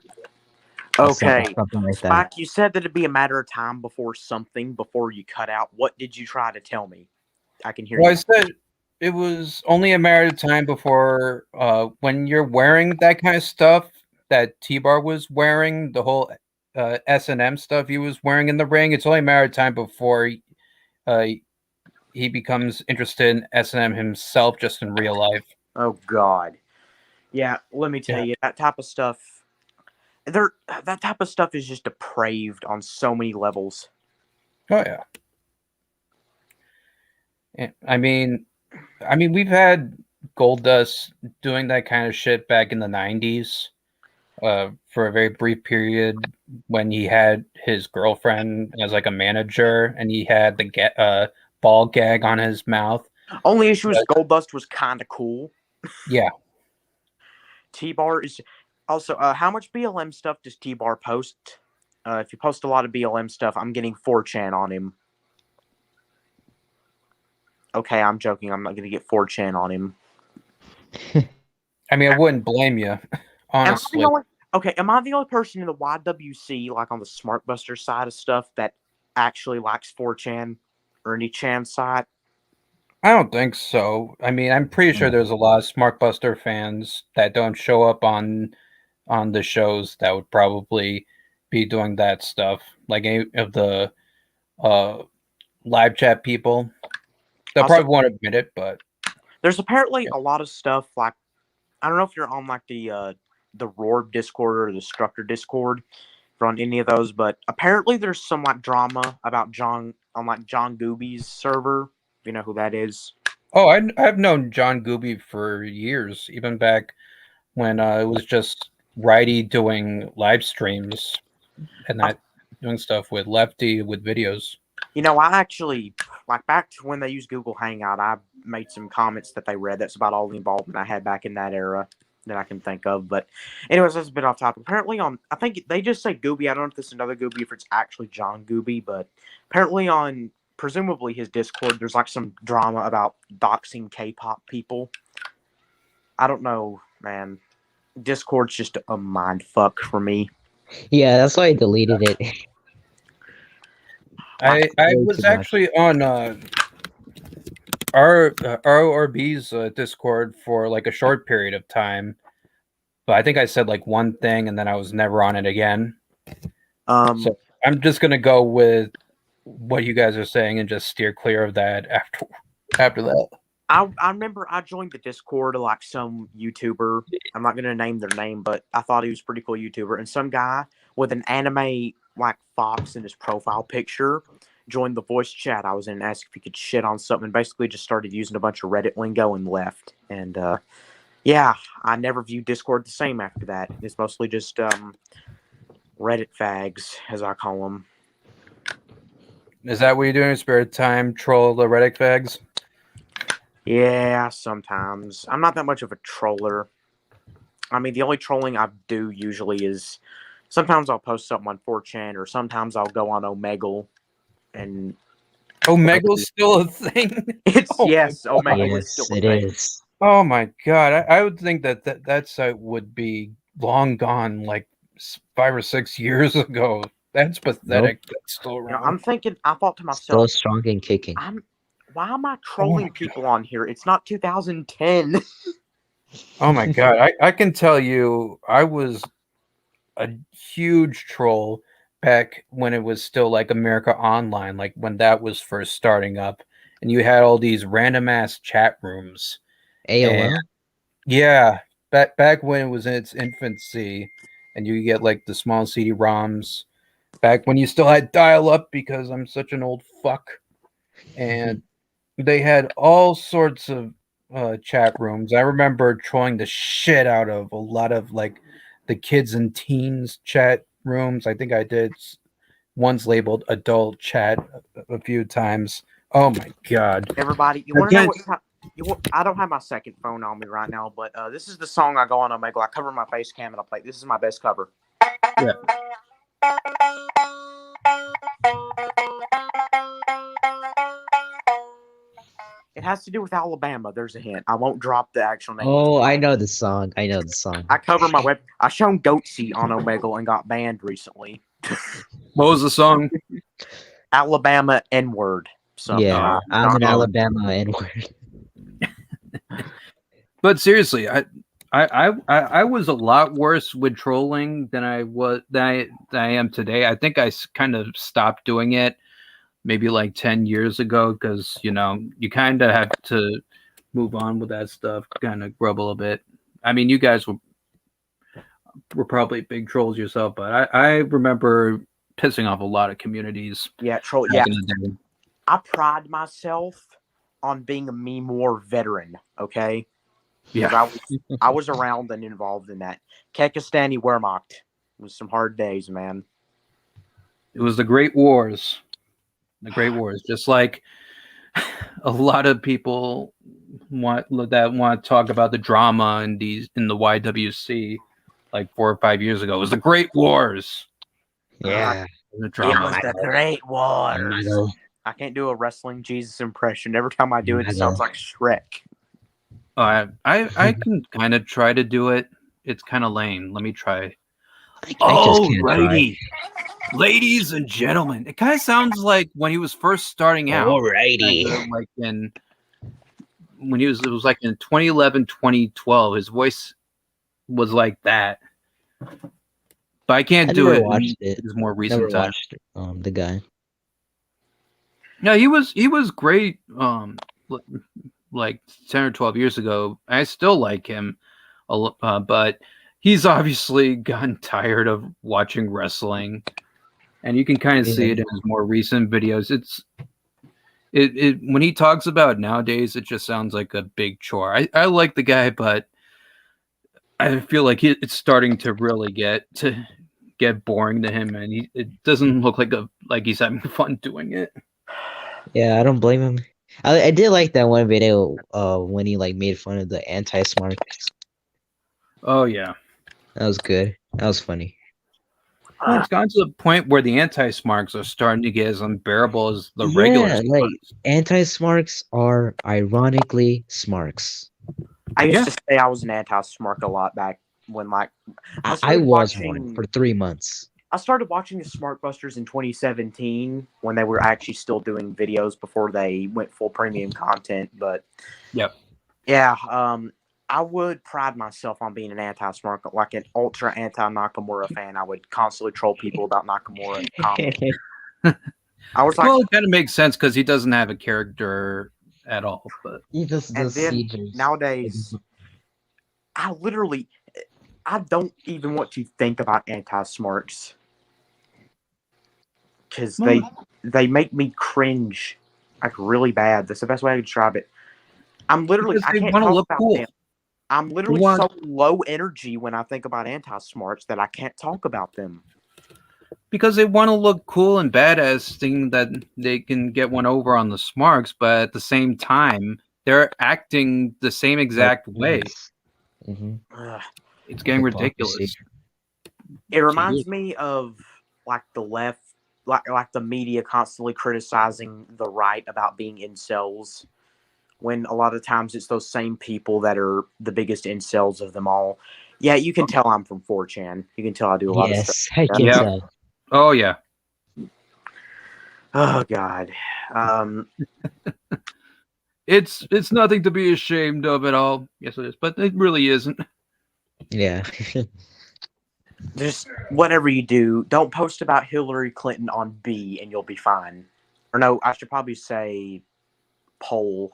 Or Okay, something like that. Spike, you said that it'd be a matter of time before you cut out. What did you try to tell me? I can hear Well, I you. said it was only a matter of time before when you're wearing that kind of stuff that T-Bar was wearing, the whole S&M stuff he was wearing in the ring, it's only a matter of time before he becomes interested in S&M himself just in real life. Oh God, yeah. Let me tell you, that type of stuff. That type of stuff is just depraved on so many levels. Oh yeah. I mean, we've had Goldust doing that kind of shit back in the 90s for a very brief period when he had his girlfriend as like a manager and he had the ball gag on his mouth. Only issue is Goldust was kind of cool. Yeah. T-Bar is also how much BLM stuff does T-Bar post? If you post a lot of BLM stuff, I'm getting 4chan on him. Okay, I'm joking. I'm not going to get 4chan on him. I mean, I wouldn't blame you, honestly. Am I the only person in the YWC, like on the SmartBuster side of stuff, that actually likes 4chan or any chan site? I don't think so. I mean, I'm pretty sure there's a lot of SmartBuster fans that don't show up on the shows that would probably be doing that stuff. Like any of the live chat people. They'll probably won't admit it, but there's apparently a lot of stuff like I don't know if you're on like the Roar Discord or the Structure Discord, if you're on any of those, but apparently there's some like drama about John Gooby's server. If you know who that is. Oh, I've known John Gooby for years, even back when it was just Righty doing live streams and not doing stuff with Lefty with videos. You know, I actually, like back to when they used Google Hangout, I made some comments that they read. That's about all the involvement I had back in that era that I can think of. But anyways, that's a bit off topic. Apparently I think they just say Gooby. I don't know if this is another Gooby, if it's actually John Gooby, but apparently on, presumably his Discord, there's like some drama about doxing K-pop people. I don't know, man. Discord's just a mind fuck for me. Yeah, that's why I deleted it. I was actually on RORB's Discord for like a short period of time, but I think I said like one thing and then I was never on it again. So I'm just gonna go with what you guys are saying and just steer clear of that after that. I remember I joined the Discord of like some YouTuber. I'm not gonna name their name, but I thought he was a pretty cool YouTuber. And some guy with an anime like fox in his profile picture joined the voice chat I was in and asked if he could shit on something. And basically just started using a bunch of Reddit lingo and left. And yeah, I never viewed Discord the same after that. It's mostly just Reddit fags, as I call them. Is that what you're doing in spare time? Troll the Reddit fags? Yeah, sometimes. I'm not that much of a troller. I mean, the only trolling I do usually is sometimes I'll post something on 4chan, or sometimes I'll go on Omegle, and Omegle's still a thing. it's Oh my yes, God. Omegle is Yes, still a it thing. is. Oh my God! I would think that site would be long gone, like 5 or 6 years ago. That's pathetic. That's still You know, around. I'm thinking. I thought to Still myself, strong and kicking. why am I my trolling people on here? It's not 2010. Oh my God! I can tell you, I was a huge troll back when it was still like America Online, like when that was first starting up, and you had all these random ass chat rooms. AOL. And yeah, back when it was in its infancy, and you get like the small CD-ROMs. Back when you still had dial-up, because I'm such an old fuck, and they had all sorts of chat rooms. I remember trolling the shit out of a lot of like the kids and teens chat rooms. I think I did one's labeled adult chat a few times. Oh my God! Everybody, you want to know Again, what time? I don't have my second phone on me right now, but this is the song I go on Omegle. I cover my face cam and I play. This is my best cover. yeah. It has to do with Alabama. There's a hint. I won't drop the actual name. Oh, I know the song. I know the song. I cover my web. I shown Goatsy on Omegle and got banned recently. What was the song? Alabama N-word. So Yeah, I'm an no. Alabama N-word. But seriously, I was a lot worse with trolling than I am today. I think I kind of stopped doing it maybe like 10 years ago, because you kind of have to move on with that stuff, kind of grumble a bit. I mean, you guys were probably big trolls yourself, but I remember pissing off a lot of communities. yeah, troll. back Yeah, in the day. I pride myself on being a meme war veteran. Okay. Yeah. I was around and involved in that. Kekistani Wehrmacht. It was some hard days, man. It was the Great Wars. The Great Wars. Just like a lot of people want to talk about the drama in the YWC like 4 or 5 years ago. It was the Great Wars. Yeah. The It drama. was the Great Wars. I can't do a wrestling Jesus impression. Every time I do it, it sounds like Shrek. I can kind of try to do it. It's kind of lame. Let me try. Alrighty, ladies and gentlemen. It kind of sounds like when he was first starting out. Alrighty. Like when it was like in 2011, 2012. His voice was like that. But I can't do it. It's more recent time. The guy. Yeah, he was great. Like 10 or 12 years ago. I still like him, but he's obviously gotten tired of watching wrestling, and you can kind of see it in his more recent videos. It when he talks about it nowadays, it just sounds like a big chore. I like the guy, but I feel like it's starting to really get boring to him, and it doesn't look like he's having fun doing it. Yeah, I don't blame him. I did like that one video when he like made fun of the anti-smarks. Oh yeah, that was good. That was funny. Well, it's gotten to the point where the anti-smarks are starting to get as unbearable as the regular smarks. Like anti-smarks are ironically smarks. I used to say I was an anti-smark a lot back when I was one for 3 months. I started watching the Smarkbusters in 2017 when they were actually still doing videos before they went full premium content. But yeah, I would pride myself on being an anti-Smark, like an ultra anti-Nakamura fan. I would constantly troll people about Nakamura in comments. I was like, well, it kind of makes sense because he doesn't have a character at all. But he just and then nowadays, I don't even want to think about anti-smarks because they make me cringe like really bad. That's the best way I can describe it. I can't talk about them. I'm literally so low energy when I think about anti-smarts that I can't talk about them. Because they want to look cool and badass, thinking that they can get one over on the smarks, but at the same time, they're acting the same exact way. Mm-hmm. It's getting ridiculous. It reminds me of like the left, like the media constantly criticizing the right about being incels, when a lot of times it's those same people that are the biggest incels of them all. Yeah, you can tell I'm from 4chan. You can tell I do a lot of stuff. Yes, I can Yeah. tell. Oh yeah. Oh God. It's nothing to be ashamed of at all. Yes, it is, but it really isn't. Yeah. Just whatever you do, don't post about Hillary Clinton on B and you'll be fine. Or no, I should probably say poll.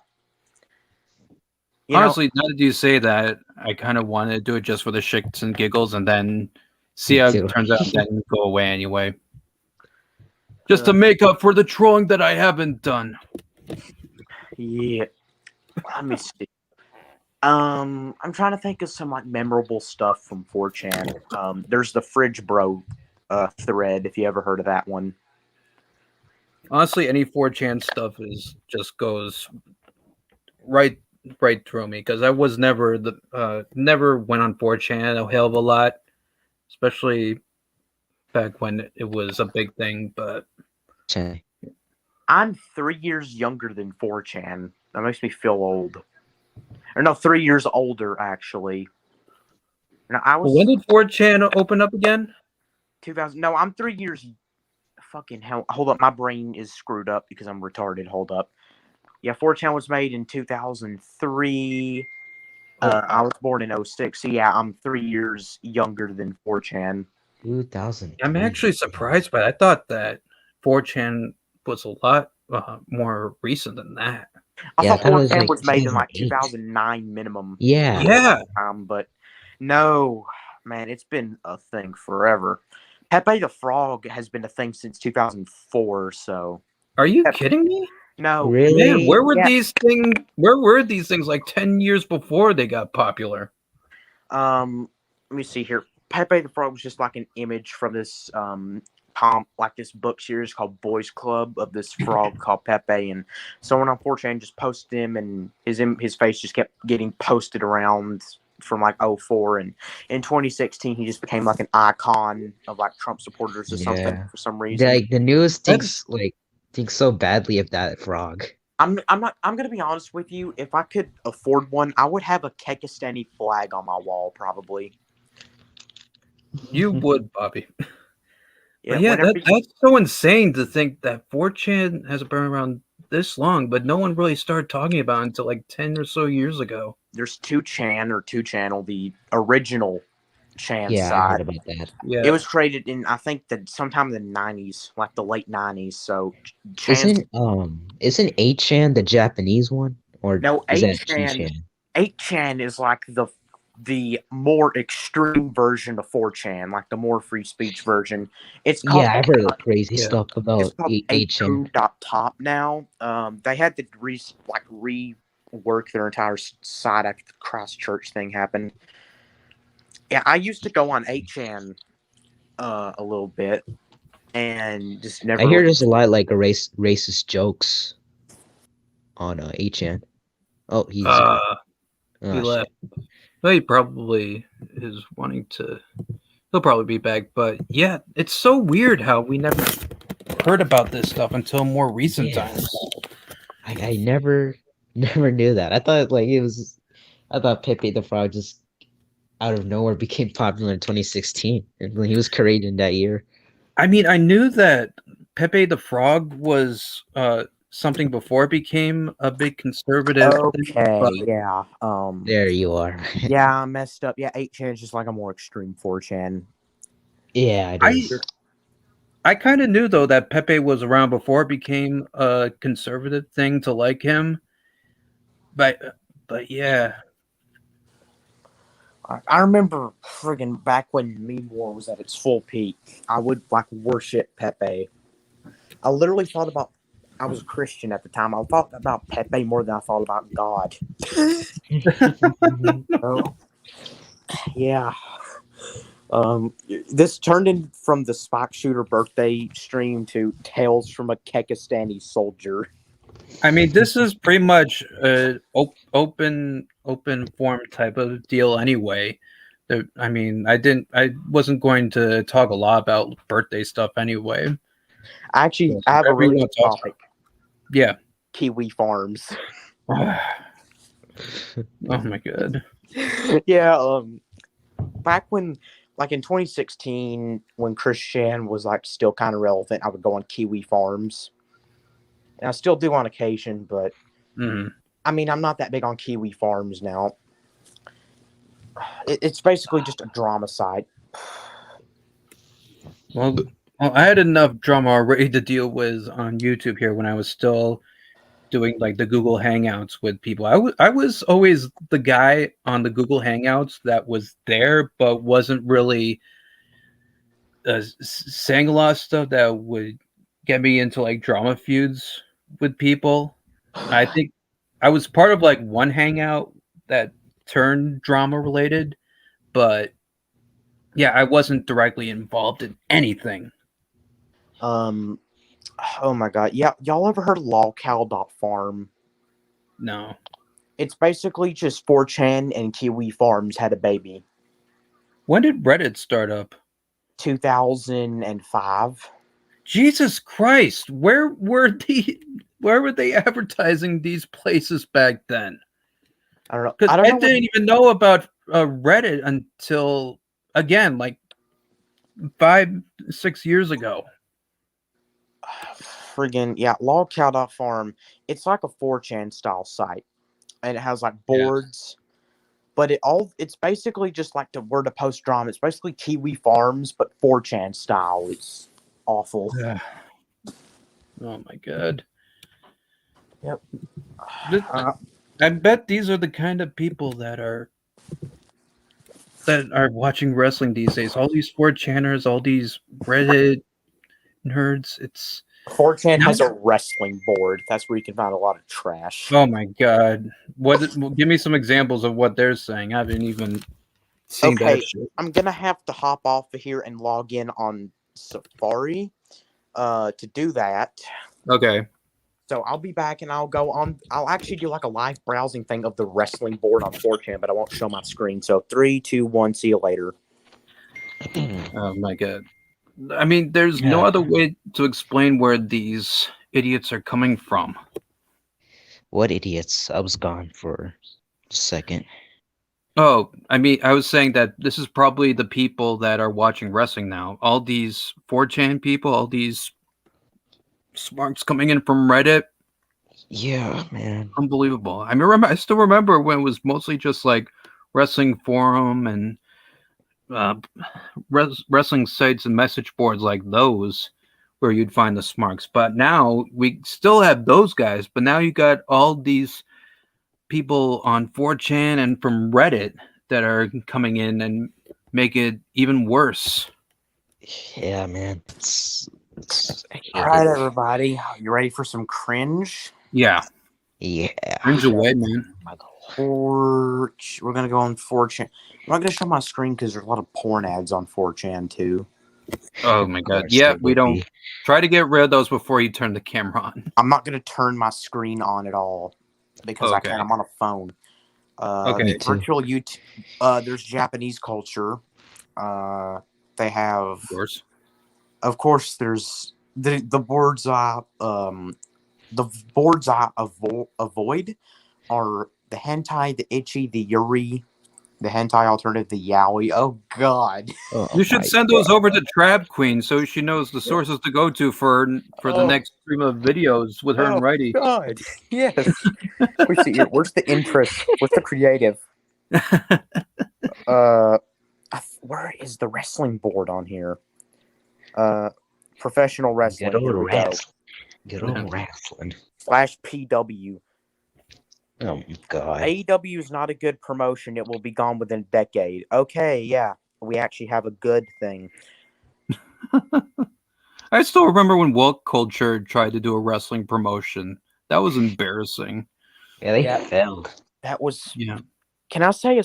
You know, Honestly, now that you say that, I kind of want to do it just for the shits and giggles, and then see how too. it turns out, and then go away anyway. Just to make up for the trolling that I haven't done. yeah. Let me see. I'm trying to think of some like memorable stuff from 4chan. There's the Fridge Bro thread, if you ever heard of that one. Honestly, any 4chan stuff is just goes right through me, because I was never never went on 4chan a hell of a lot, especially back when it was a big thing. But Okay. I'm 3 years younger than 4chan. That makes me feel old. Or no, 3 years older actually. No, I was when did 4chan open up again? 2000. No, I'm 3 years. Fucking hell! Hold up, my brain is screwed up because I'm retarded. Hold up. Yeah, 4chan was made in 2003. I was born in 06. So yeah, I'm 3 years younger than 4chan. 2000. I'm actually surprised by that. I thought that 4chan was a lot more recent than that. I Yeah, thought I thought it was 4chan like was made in like 2008. 2009 minimum. Yeah. Yeah. But no, man, it's been a thing forever. Pepe the Frog has been a thing since 2004. So Are you Pepe- kidding me? no, Really? Man, where were Yeah. these things? Where were these things like 10 years before they got popular? Let me see here. Pepe the Frog was just like an image from this like this book series called Boys Club of this frog called Pepe, and someone on 4chan just posted him, and his face just kept getting posted around from like 04, and in 2016 he just became like an icon of like Trump supporters or something Yeah. for some reason. Like the news thinks so badly of that frog. I'm gonna be honest with you. If I could afford one, I would have a Kekistani flag on my wall, probably. You would, Bobby. Yeah, But yeah, whenever that's so insane to think that 4chan has been around this long, but no one really started talking about it until like 10 or so years ago. there's 2chan or 2channel, the original Chan Yeah, I side. heard about that. Yeah. It was created in I think that sometime in the 90s, like the late 90s. So Chan, Isn't 8chan the Japanese one? Or no, is that 8chan 2chan? 8chan is like the more extreme version of 4chan, like the more free speech version. It's called Yeah, I've heard crazy Yeah. stuff it's about called 8chan. 8.top now. They had to rework their entire site after the Christchurch thing happened. Yeah, I used to go on 8chan a little bit and just never. I hear there's a lot like racist jokes on 8chan. Oh, He oh, shit. left. Well, he probably is wanting to. He'll probably be back, but yeah, it's so weird how we never heard about this stuff until more recent Yeah. times. I never knew that. I thought Pepe the Frog just out of nowhere became popular in 2016, and when he was created in that year. I mean, I knew that Pepe the Frog was something before it became a big conservative thing, Okay, but yeah. There you are. Yeah, I messed up. Yeah, 8chan is just like a more extreme 4chan. Yeah, it is. I kind of knew though that Pepe was around before it became a conservative thing to like him, but yeah, I remember friggin' back when Meme War was at its full peak, I would like worship Pepe. I literally thought about. I was a Christian at the time. I thought about Pepe more than I thought about God. So, yeah. This turned in from the Spike Shooter birthday stream to Tales from a Kekistani Soldier. I mean, this is pretty much a open form type of deal anyway. I mean, I wasn't going to talk a lot about birthday stuff anyway. Actually, So I have a whatever you really want good to talk topic. Yeah. Kiwi farms. Oh my god. Yeah, back when, like in 2016, when Christian was like still kind of relevant, I would go on Kiwi farms, and I still do on occasion. But Mhm. I mean, I'm not that big on Kiwi farms now. It's basically just a drama site. Well, I had enough drama already to deal with on YouTube here when I was still doing like the Google Hangouts with people. I was always the guy on the Google Hangouts that was there, but wasn't really saying a lot of stuff that would get me into like drama feuds with people. I think I was part of like one hangout that turned drama related, but yeah, I wasn't directly involved in anything. Um, oh my god, yeah, y'all ever heard of lolcow.farm? No. It's basically just 4chan and Kiwi farms had a baby. When did Reddit start up? 2005. Jesus Christ, where were they advertising these places back then? I don't know. Because I don't I know. didn't even know about Reddit until again, like 5-6 years ago. Friggin' yeah, lolcow.farm. It's like a 4chan style site, and it has like boards. But it's basically just like where to post drama. It's basically Kiwi farms, but 4chan style. It's awful. Yeah. Oh my god. Yep. I bet these are the kind of people that are watching wrestling these days. All these 4chaners, all these Reddit nerds. It's 4chan has a wrestling board. That's where you can find a lot of trash. oh my god! Give me some examples of what they're saying. I haven't even seen Okay, that shit. I'm gonna have to hop off of here and log in on Safari to do that. Okay. So I'll be back and I'll actually do like a live browsing thing of the wrestling board on 4chan, but I won't show my screen. So 3, 2, 1, see you later. Oh my god. I mean, there's no other way to explain where these idiots are coming from. What idiots? I was gone for a second. Oh, I mean, I was saying that this is probably the people that are watching wrestling now. All these 4chan people, all these smarts coming in from Reddit. Yeah, man. Unbelievable. I still remember when it was mostly just like wrestling forum and wrestling sites and message boards like those where you'd find the smarks. But now we still have those guys, but now you got all these people on 4chan and from Reddit that are coming in and make it even worse. Yeah, man. All right, everybody, you ready for some cringe? Yeah. Yeah. Cringe away, man. We're gonna go on 4chan. I'm not gonna show my screen because there's a lot of porn ads on 4chan too. Oh my god. Yeah, we don't try to get rid of those before you turn the camera on. I'm not gonna turn my screen on at all because I can't. I'm on a phone. Okay. Virtual YouTube. There's Japanese culture. They have. Of course, there's the boards. The boards I avoid are the hentai, the itchy, the yuri, the hentai alternative, the yaoi. Oh god! You should send those over to Trab Queen so she knows the sources to go to for the next stream of videos with her and Righty. God, yes. Where's the interest? What's the creative? Where is the wrestling board on here? Professional wrestling. Good old wrestling. /PW. Oh god. AEW is not a good promotion. It will be gone within a decade. Okay, yeah. We actually have a good thing. I still remember when Woke Culture tried to do a wrestling promotion. That was embarrassing. Yeah, they failed. That was Can I say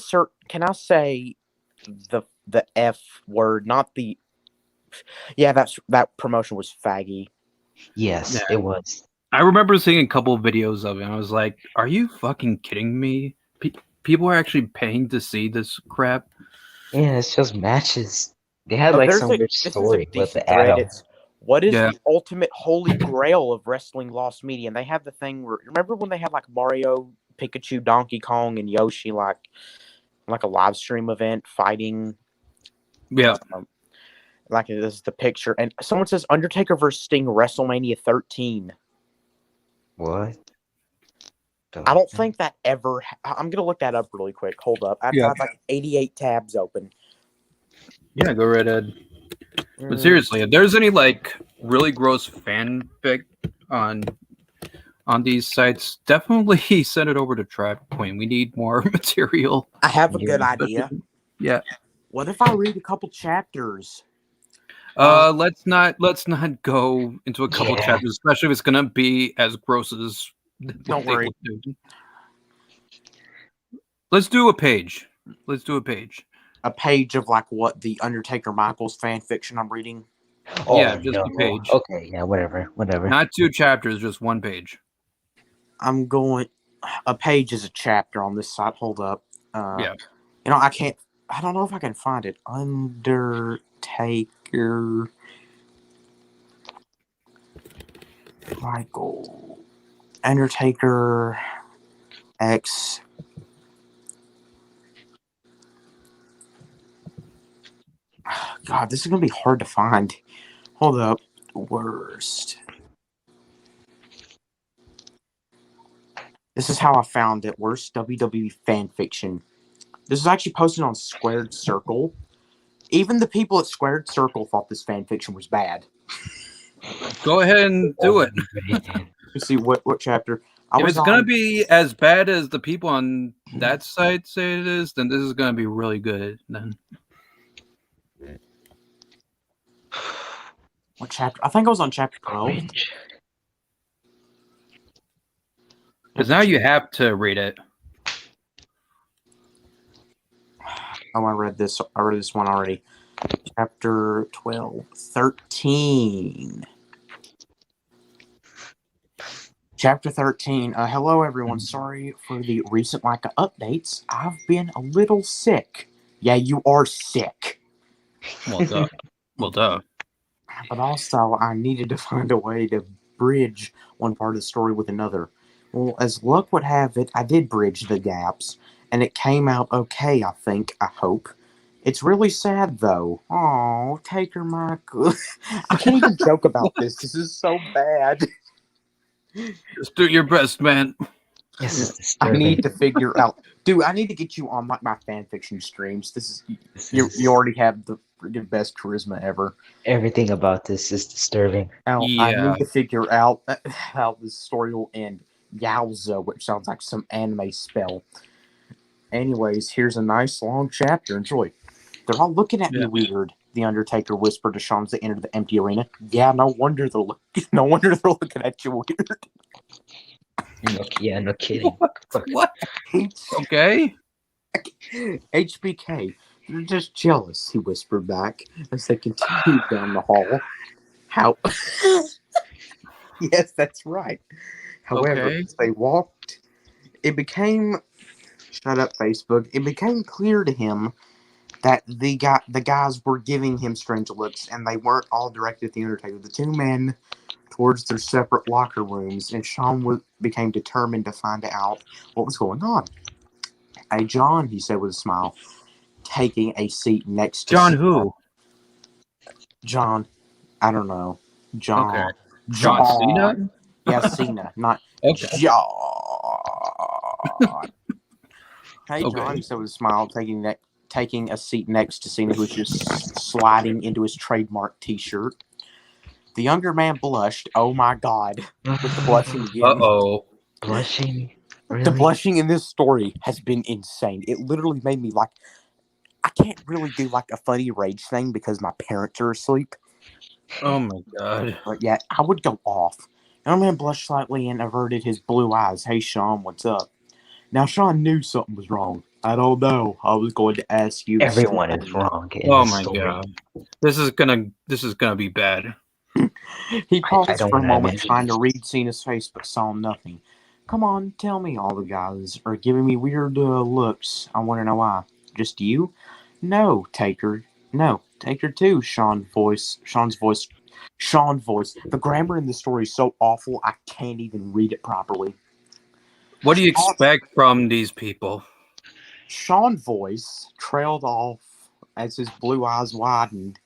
the F word, not the that promotion was faggy. Yes, it was. I remember seeing a couple of videos of it, and I was like, are you fucking kidding me? People are actually paying to see this crap? Yeah, it's just matches. They had Oh, like there's some a weird this is a story with decent the thread. Adam. It's what is Yeah. the ultimate holy grail of wrestling lost media? And they have the thing where remember when they had like Mario, Pikachu, Donkey Kong, and Yoshi like a live stream event fighting. Yeah. Like it is the picture, and someone says Undertaker versus Sting WrestleMania 13. What? I don't think that ever. I'm gonna look that up really quick. Hold up. I've Yeah. got like 88 tabs open. Yeah, go right ahead. But Mm, seriously, if there's any like really gross fanfic on these sites, definitely send it over to Tribe Queen. We need more material. I have a good Yeah. idea. Yeah. What if I read a couple chapters? Let's not go into a couple Yeah. chapters, especially if it's gonna be as gross as Don't they worry. will do. Let's do a page. Let's do a page. A page of like what the Undertaker Michaels fan fiction I'm reading. Yeah, just a page. Okay, yeah, whatever. Not 2 chapters, just 1 page. I'm going. A page is a chapter on this site. Hold up. Yeah. You know, I can't. I don't know if I can find it. Undertaker Michael. Undertaker X. God, this is gonna be hard to find. Hold up. Worst. This is how I found it. Worst WWE fan fiction. This is actually posted on Squared Circle. Even the people at Squared Circle thought this fan fiction was bad. Go ahead and do it. Let's see what chapter. If it's gonna be as bad as the people on that site say it is, then this is gonna be really good. Then What chapter? I think I was on chapter 12. because now you have to read it. Oh, I read this one already. Chapter 12. 13. Chapter 13. Hello, everyone. Sorry for the recent lack of updates. I've been a little sick. Yeah, you are sick. Well, duh. Well, duh. But also, I needed to find a way to bridge one part of the story with another. Well, as luck would have it, I did bridge the gaps, and it came out okay, I think, I hope. It's really sad, though. Oh, Taker Michael. I can't even joke about this. This is so bad. Just do your best, man. This is I disturbing. need to figure out. Dude, I need to get you on my fanfiction streams. You already have the freaking best charisma ever. Everything about this is disturbing. Now, I Yeah. need to figure out how this story will end. Yowza, which sounds like some anime spell. Anyways, here's a nice long chapter. Enjoy. They're all looking at me weird. The Undertaker whispered to Shawn as they entered the empty arena. Yeah, no wonder they're looking at you weird. No kidding. What? Okay. HBK, you're just jealous, he whispered back as they continued down the hall. How? Yes, that's right. However, Okay. as they walked, it became. Shut up, Facebook. It became clear to him that the guys were giving him strange looks, and they weren't all directed at the Undertaker. The two men towards their separate locker rooms, and Shawn became determined to find out what was going on. Hey, John, he said with a smile, taking a seat next to John who? John, I don't know. John. Okay. John Cena? Yeah, Cena, not Okay. John. Hey, Okay. John, he said with a smile, taking a seat next to Cena, who was just sliding into his trademark T-shirt. The younger man blushed. Oh my God, with the blushing again. Uh-oh. Blushing? Really? The blushing in this story has been insane. It literally made me like, I can't really do like a funny rage thing because my parents are asleep. Oh my God. But yeah, I would go off. The young man blushed slightly and averted his blue eyes. Hey, Shawn, what's up? Now, Shawn knew something was wrong. I don't know. I was going to ask you. Everyone is wrong. In Oh this my story. God. This is gonna be bad. He paused don't for a wanna moment, imagine trying to this. read Cena's face, but saw nothing. Come on, tell me. All the guys are giving me weird looks. I want to know why. Just you? No, Taker. No, Taker too. Sean's voice. Sean voice. The grammar in the story is so awful, I can't even read it properly. What do you expect from these people? Sean voice trailed off as his blue eyes widened.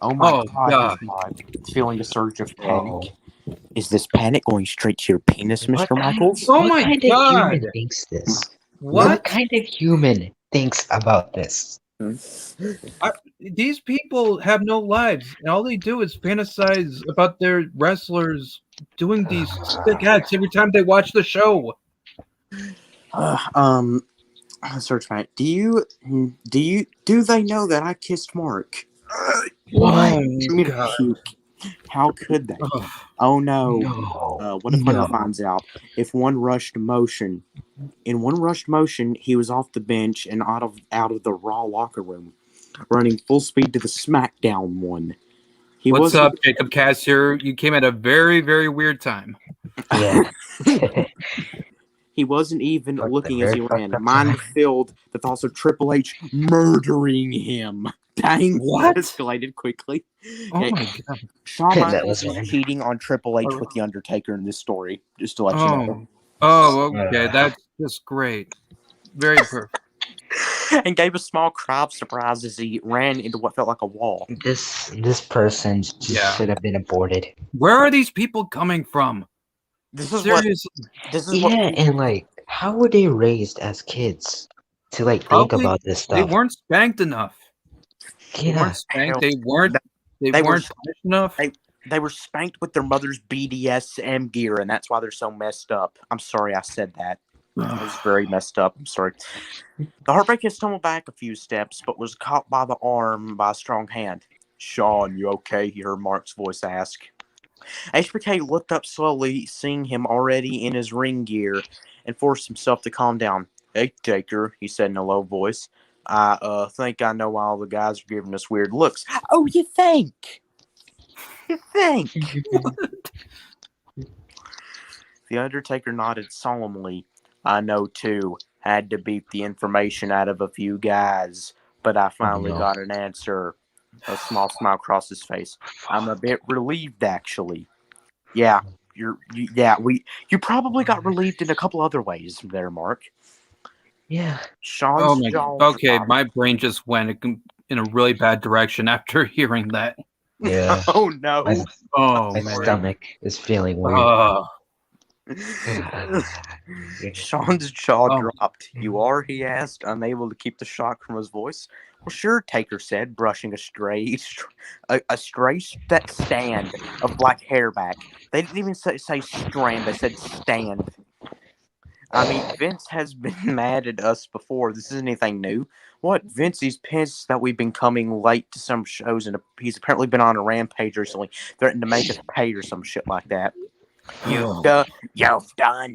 Oh my Oh, God, God. he thought, feeling a surge of panic. Oh. Is this panic going straight to your penis, What Mr. kind, Michaels? Oh what my kind God. of human thinks this? What? kind of human thinks about this? These people have no lives, and all they do is fantasize about their wrestlers doing these sick acts every time they watch the show. Search Mike. Do they know that I kissed Mark? Oh, Me to God. puke. How could they? Ugh. Oh no. No. What if Hunter No. finds out? In one rushed motion, he was off the bench and out of the Raw locker room, running full speed to the SmackDown one. What's up, Jacob Cassier? You came at a very, very weird time. Yeah. He wasn't even Fucked looking up, as he very ran, fucked up mind time. filled the thoughts of Triple H murdering him. Dang, What? that escalated quickly. Oh Okay, my God. Shawn That Michaels was is one. cheating on Triple H with The Undertaker in this story, just to let you know. Oh, okay. That's just great. Very perfect. And gave a small cry of surprise as he ran into what felt like a wall. This person just Yeah. should have been aborted. Where are these people coming from? This is Seriously, Yeah, and like, how were they raised as kids to like think Probably about this they stuff? weren't spanked enough. They Yeah. weren't spanked. Hell, They weren't they were- punished enough. They were spanked with their mother's BDSM gear, and that's why they're so messed up. I'm sorry I said that. It was very messed up. I'm sorry. The Heartbreaker stumbled back a few steps, but was caught by the arm by a strong hand. Sean, you okay? He heard Mark's voice ask. HBK looked up slowly, seeing him already in his ring gear, and forced himself to calm down. Hey, Taker, he said in a low voice. I think I know why all the guys are giving us weird looks. Oh, you think? You think? The Undertaker nodded solemnly. I know, too. Had to beat the information out of a few guys, but I finally no. got an answer. A small smile crossed his face. I'm a bit relieved, actually. Yeah, you probably got relieved in a couple other ways there, Mark. Yeah. Sean's Oh my. jaw Okay, dropped. my brain just went in a really bad direction after hearing that. Yeah. Oh no. Oh My man. stomach is feeling weird. Oh, Sean's jaw Oh. dropped. You are? He asked, unable to keep the shock from his voice. Well, sure, Taker said, brushing a stray stand of black hair back. They didn't even say strand, they said stand. I mean, Vince has been mad at us before. This isn't anything new. What? Vince, he's pissed that we've been coming late to some shows, and he's apparently been on a rampage recently, threatening to make us pay or some shit like that. You've done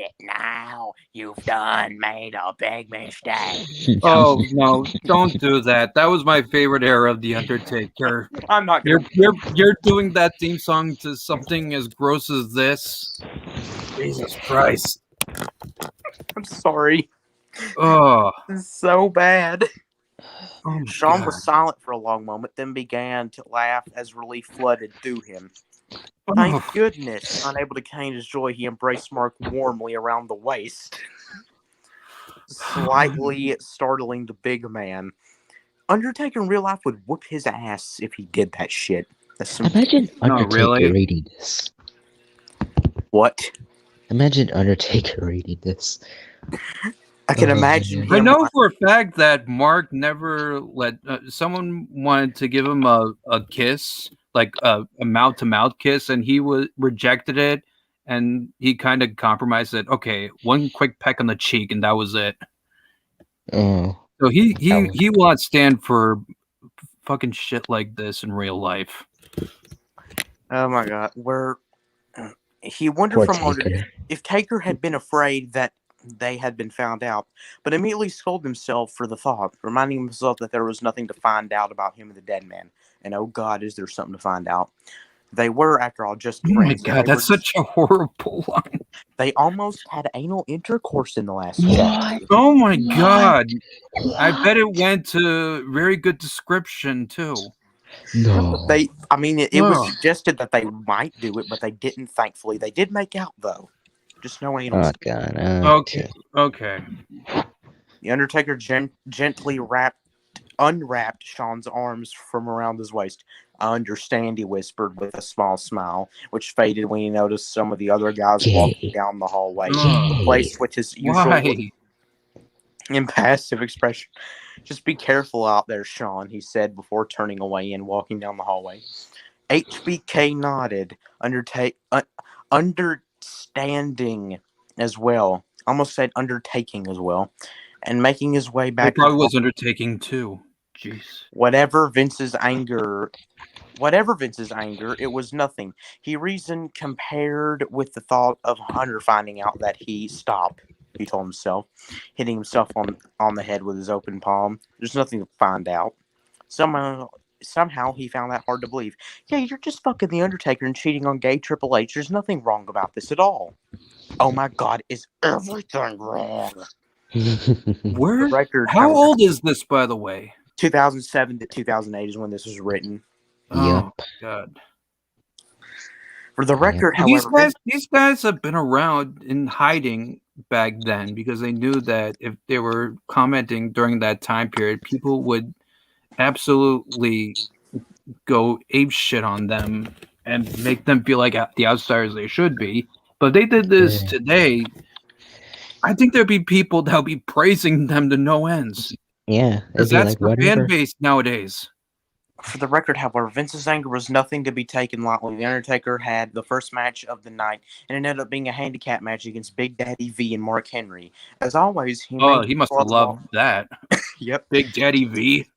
it now. You've made a big mistake. oh no! Don't do that. That was my favorite era of the Undertaker. I'm not You're gonna. you're doing that theme song to something as gross as this. Jesus Christ! I'm sorry. Oh, This is so bad. oh my Sean God. was silent for a long moment, then began to laugh as relief flooded through him. Thank Oh. goodness. Unable to contain his joy, he embraced Mark warmly around the waist, slightly startling the big man. Undertaker in real life would whoop his ass if he did that shit. That's some... Imagine No, Undertaker really? reading this. What? Imagine Undertaker reading this. I can Oh, imagine man. I him. know for a fact that Mark never let someone wanted to give him a kiss, like a mouth to mouth kiss, and he rejected it, and he kind of compromised it. Okay, one quick peck on the cheek, and that was it. Oh. So he That was- will not stand for fucking shit like this in real life. Oh my god. He wondered Poor from Taker. if Taker had been afraid that they had been found out, but immediately scolded himself for the thought, reminding himself that there was nothing to find out about him and the dead man. And oh God, is there something to find out? They were, after all, just Oh my friends. god, that's such a horrible line. They almost had anal intercourse in the last chapter. Oh my god. I bet it went to very good description too. No. It was Ugh. suggested that they might do it, but they didn't, thankfully. They did make out, though. Just no anal. Oh god. Okay. Okay. The Undertaker gently unwrapped Sean's arms from around his waist. "I understand," he whispered with a small smile, which faded when he noticed some of the other guys walking down the hallway, replaced with his usual Why? impassive expression. "Just be careful out there, Sean," he said before turning away and walking down the hallway. HBK nodded, understanding as well. Almost said undertaking as well. And making his way It back. probably was undertaking too. Jeez. Whatever Vince's anger, it was nothing. He reasoned, compared with the thought of Hunter finding out that he stopped. He told himself, hitting himself on the head with his open palm. There's nothing to find out. Somehow he found that hard to believe. Yeah, you're just fucking the Undertaker and cheating on gay Triple H. There's nothing wrong about this at all. Oh my God, is everything wrong? Where? Record, How old is this, by the way? 2007 to 2008 is when this was written. Oh god. For the record, These however, these guys have been around in hiding back then because they knew that if they were commenting during that time period, people would absolutely go ape shit on them and make them feel like the outsiders they should be. But if they did this today, I think there'd be people that'll be praising them to no ends. Yeah, Because that's the fan base nowadays. For the record, however, Vince's anger was nothing to be taken lightly. The Undertaker had the first match of the night, and it ended up being a handicap match against Big Daddy V and Mark Henry. As always, he must have loved that. Yep. Big Daddy V.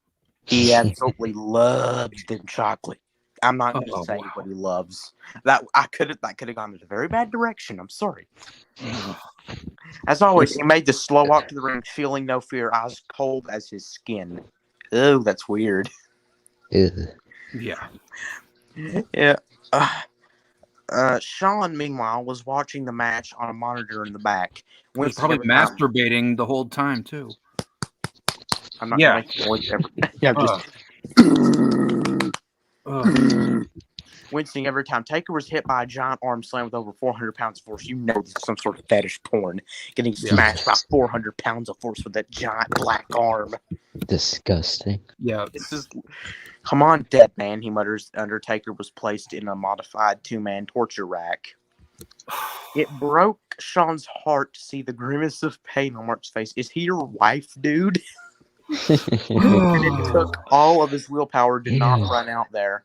He absolutely loves them chocolate. I'm not going to say what he loves. That could have gone in a very bad direction. I'm sorry. As always, he made the slow walk to the ring, feeling no fear, eyes cold as his skin. Oh, that's weird. Yeah. Yeah. Sean, meanwhile, was watching the match on a monitor in the back. He was probably masturbating the whole time, too. I'm not going to make noise ever. Yeah, wincing every time Taker was hit by a giant arm slam with over 400 pounds of force. You know this is some sort of fetish porn. Getting smashed by 400 pounds of force with that giant black arm. Disgusting. Yeah. This is... Come on, dead man, he mutters. Undertaker was placed in a modified two-man torture rack. It broke Sean's heart to see the grimace of pain on Mark's face. Is he your wife, dude? And it took all of his willpower to not run out there.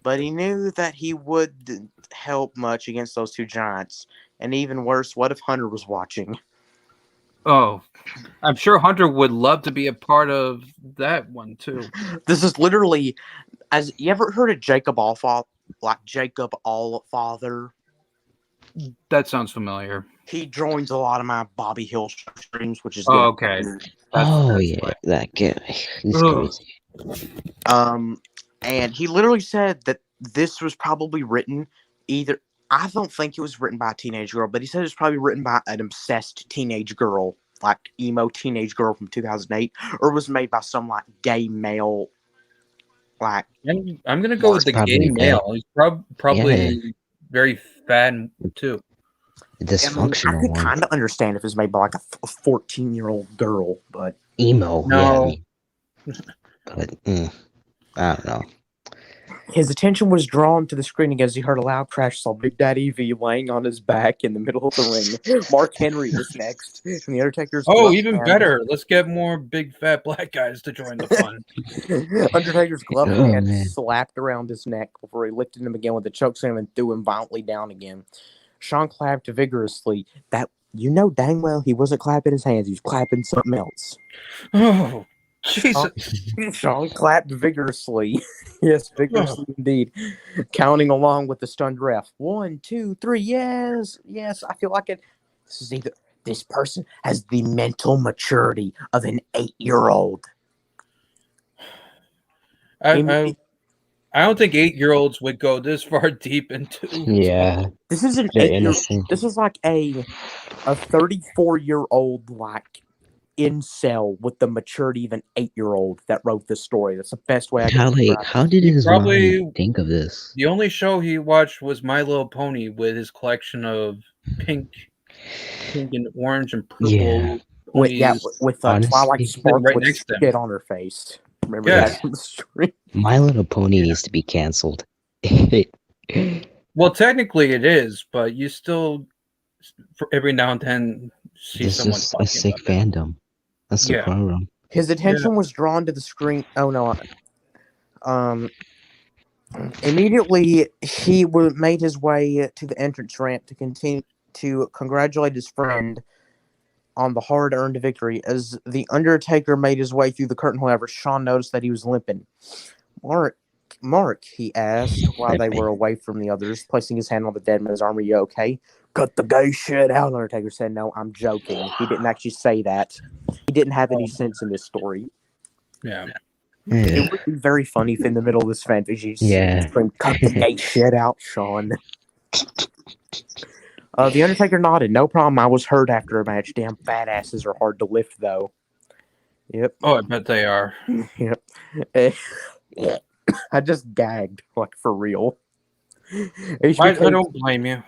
But he knew that he wouldn't help much against those two giants. And even worse, what if Hunter was watching? Oh, I'm sure Hunter would love to be a part of that one, too. This is literally... As you ever heard of Jacob Allfather? Like Jacob Allfather? That sounds familiar. He joins a lot of my Bobby Hill streams, which is... okay. That guy. He's crazy. And he literally said that this was probably written either... I don't think it was written by a teenage girl, but he said it was probably written by an obsessed teenage girl, like emo teenage girl from 2008, or was made by some like gay male. Like I'm gonna go with the gay male. He's probably very fat too. Dysfunctional. I could kind of understand if it was made by like a 14-year-old girl, but emo. No. Yeah. But I don't know. His attention was drawn to the screen as he heard a loud crash. Saw Big Daddy V laying on his back in the middle of the ring. Mark Henry was next, and the Undertaker's. Even better. Let's get more big fat black guys to join the fun. Undertaker's gloved hand slapped around his neck before he lifted him again with a chokeslam and threw him violently down again. Sean clapped vigorously. That you know dang well he wasn't clapping his hands; he was clapping something else. Oh. Jesus. Sean clapped vigorously. Yes, vigorously indeed. Counting along with the stunned ref. 1, 2, 3. Yes. Yes, I feel like it. This is either this person has the mental maturity of an 8-year-old. I I don't think 8-year-olds would go this far deep into. Yeah, This is an they're 8-year. innocent. This is like a 34-year-old like incel with the maturity of an 8-year-old that wrote this story. That's the best way I can How describe it. how did He his probably- mom think of this? The only show he watched was My Little Pony with his collection of pink and orange and purple Yeah. ponies. With Honestly, Twilight Spark right with next to him. shit on her face. Remember Yeah. that from the stream? My Little Pony needs to be canceled. Well, technically it is, but you still, for every now and then, see This someone is talking a sick about it. fandom. That's the Yeah. problem. His attention was drawn to the screen. Oh no! Immediately he made his way to the entrance ramp to continue to congratulate his friend on the hard-earned victory. As the Undertaker made his way through the curtain, however, Shawn noticed that he was limping. Mark, he asked while they were away from the others, placing his hand on the dead man's arm. Are you okay? Cut the gay shit out, Undertaker said. No, I'm joking. He didn't actually say that. He didn't have any sense in this story. Yeah. Yeah. It would be very funny if in the middle of this fanfic you Yeah. screamed, cut the gay shit out, Shawn. The Undertaker nodded. No problem. I was hurt after a match. Damn fat asses are hard to lift, though. Yep. Oh, I bet they are. Yep. I just gagged, like, for real. I don't blame you.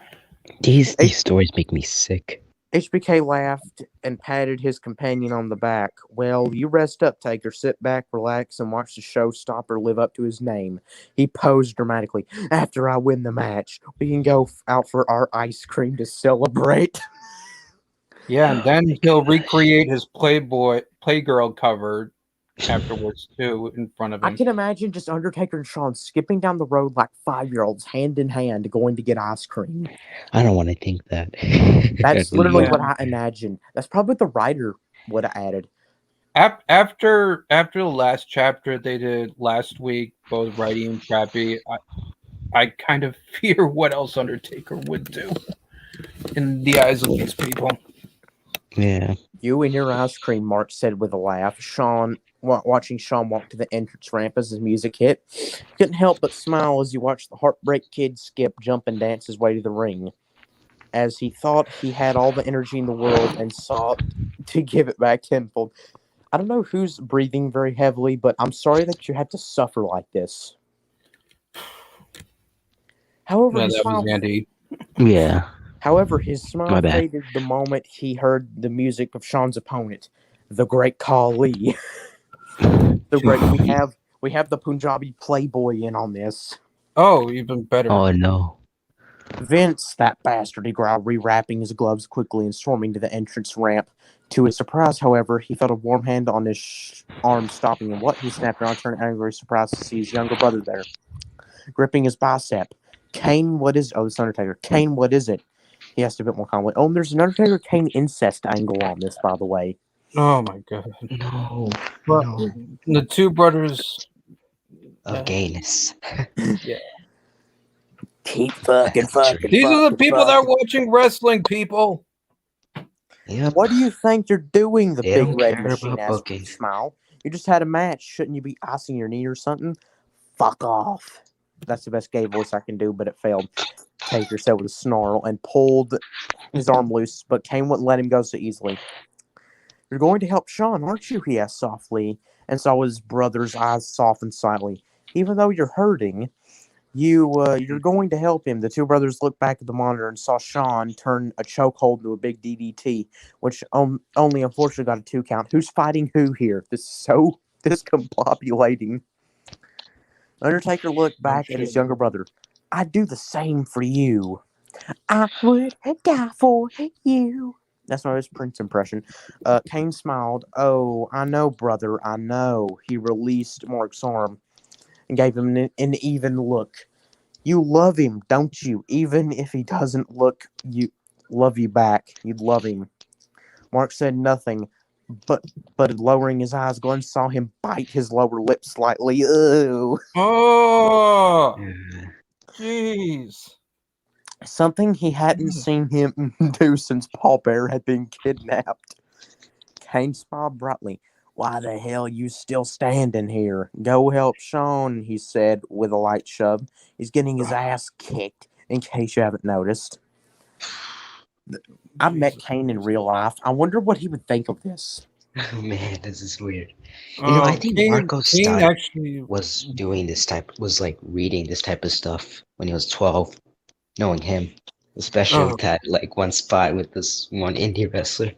These stories make me sick. HBK laughed and patted his companion on the back. Well, you rest up, Taker. Sit back, relax, and watch the showstopper live up to his name. He posed dramatically. After I win the match, we can go out for our ice cream to celebrate. Yeah, and then he'll recreate his Playgirl cover afterwards too in front of I him. can imagine just Undertaker and Shawn skipping down the road like 5-year-olds, hand in hand, going to get ice cream. I don't want to think that. That's I literally really what I imagine. That's probably what the writer would have added. After the last chapter they did last week, both Righty and Trappy, I kind of fear what else Undertaker would do in the eyes of these people. Yeah. You and your ice cream, Mark said with a laugh. Watching Shawn walk to the entrance ramp as his music hit, couldn't help but smile as he watched the Heartbreak Kid skip, jump, and dance his way to the ring. As he thought he had all the energy in the world and sought to give it back tenfold. I don't know who's breathing very heavily, but I'm sorry that you had to suffer like this. However, No, his that smile was Andy. Yeah. However, his smile My bad. faded the moment he heard the music of Shawn's opponent, the Great Khali. We have the Punjabi Playboy in on this. Oh, even better. Oh no. Vince, that bastard, he growled, rewrapping his gloves quickly and storming to the entrance ramp. To his surprise, however, he felt a warm hand on his arm, stopping him. What? He snapped around, turning angry, surprised to see his younger brother there, gripping his bicep. Kane, what is? Oh, this Undertaker. Kane, what is it? He asked a bit more calmly. Oh, and there's an Undertaker Kane incest angle on this, by the way. Oh my god. No. Well, No. the two brothers. Of gayness. Keep fucking. These are the people that are watching wrestling, people. Yep. What do you think you're doing, the They big don't red care machine about asked with booking. a smile. You just had a match. Shouldn't you be icing your knee or something? Fuck off. That's the best gay voice I can do, but it failed. Taker said with a snarl and pulled his arm loose, but Kane wouldn't let him go so easily. You're going to help Shawn, aren't you? He asked softly, and saw his brother's eyes soften slightly. Even though you're hurting, you're going to help him. The two brothers looked back at the monitor and saw Shawn turn a chokehold into a big DDT, which only unfortunately got a 2 count. Who's fighting who here? This is so discombobulating. Undertaker looked back at his younger brother. I'd do the same for you. I would die for you. That's my best Prince impression. Kane smiled. Oh, I know, brother, I know. He released Mark's arm and gave him an even look. You love him, don't you? Even if he doesn't love you back. You'd love him. Mark said nothing, but lowering his eyes, Glenn saw him bite his lower lip slightly. Ooh. Oh, Yeah. jeez. Something he hadn't seen him do since Paul Bear had been kidnapped. Kane smiled brightly. Why the hell you still standing here? Go help Sean, he said with a light shove. He's getting his ass kicked, in case you haven't noticed. I met Jesus Kane in Christ. real life. I wonder what he would think of this. Oh man, this is weird. I think Kane, Marco Kane Studd actually. was like reading this type of stuff when he was 12, knowing him, especially Oh, with that like one spot with this one indie wrestler,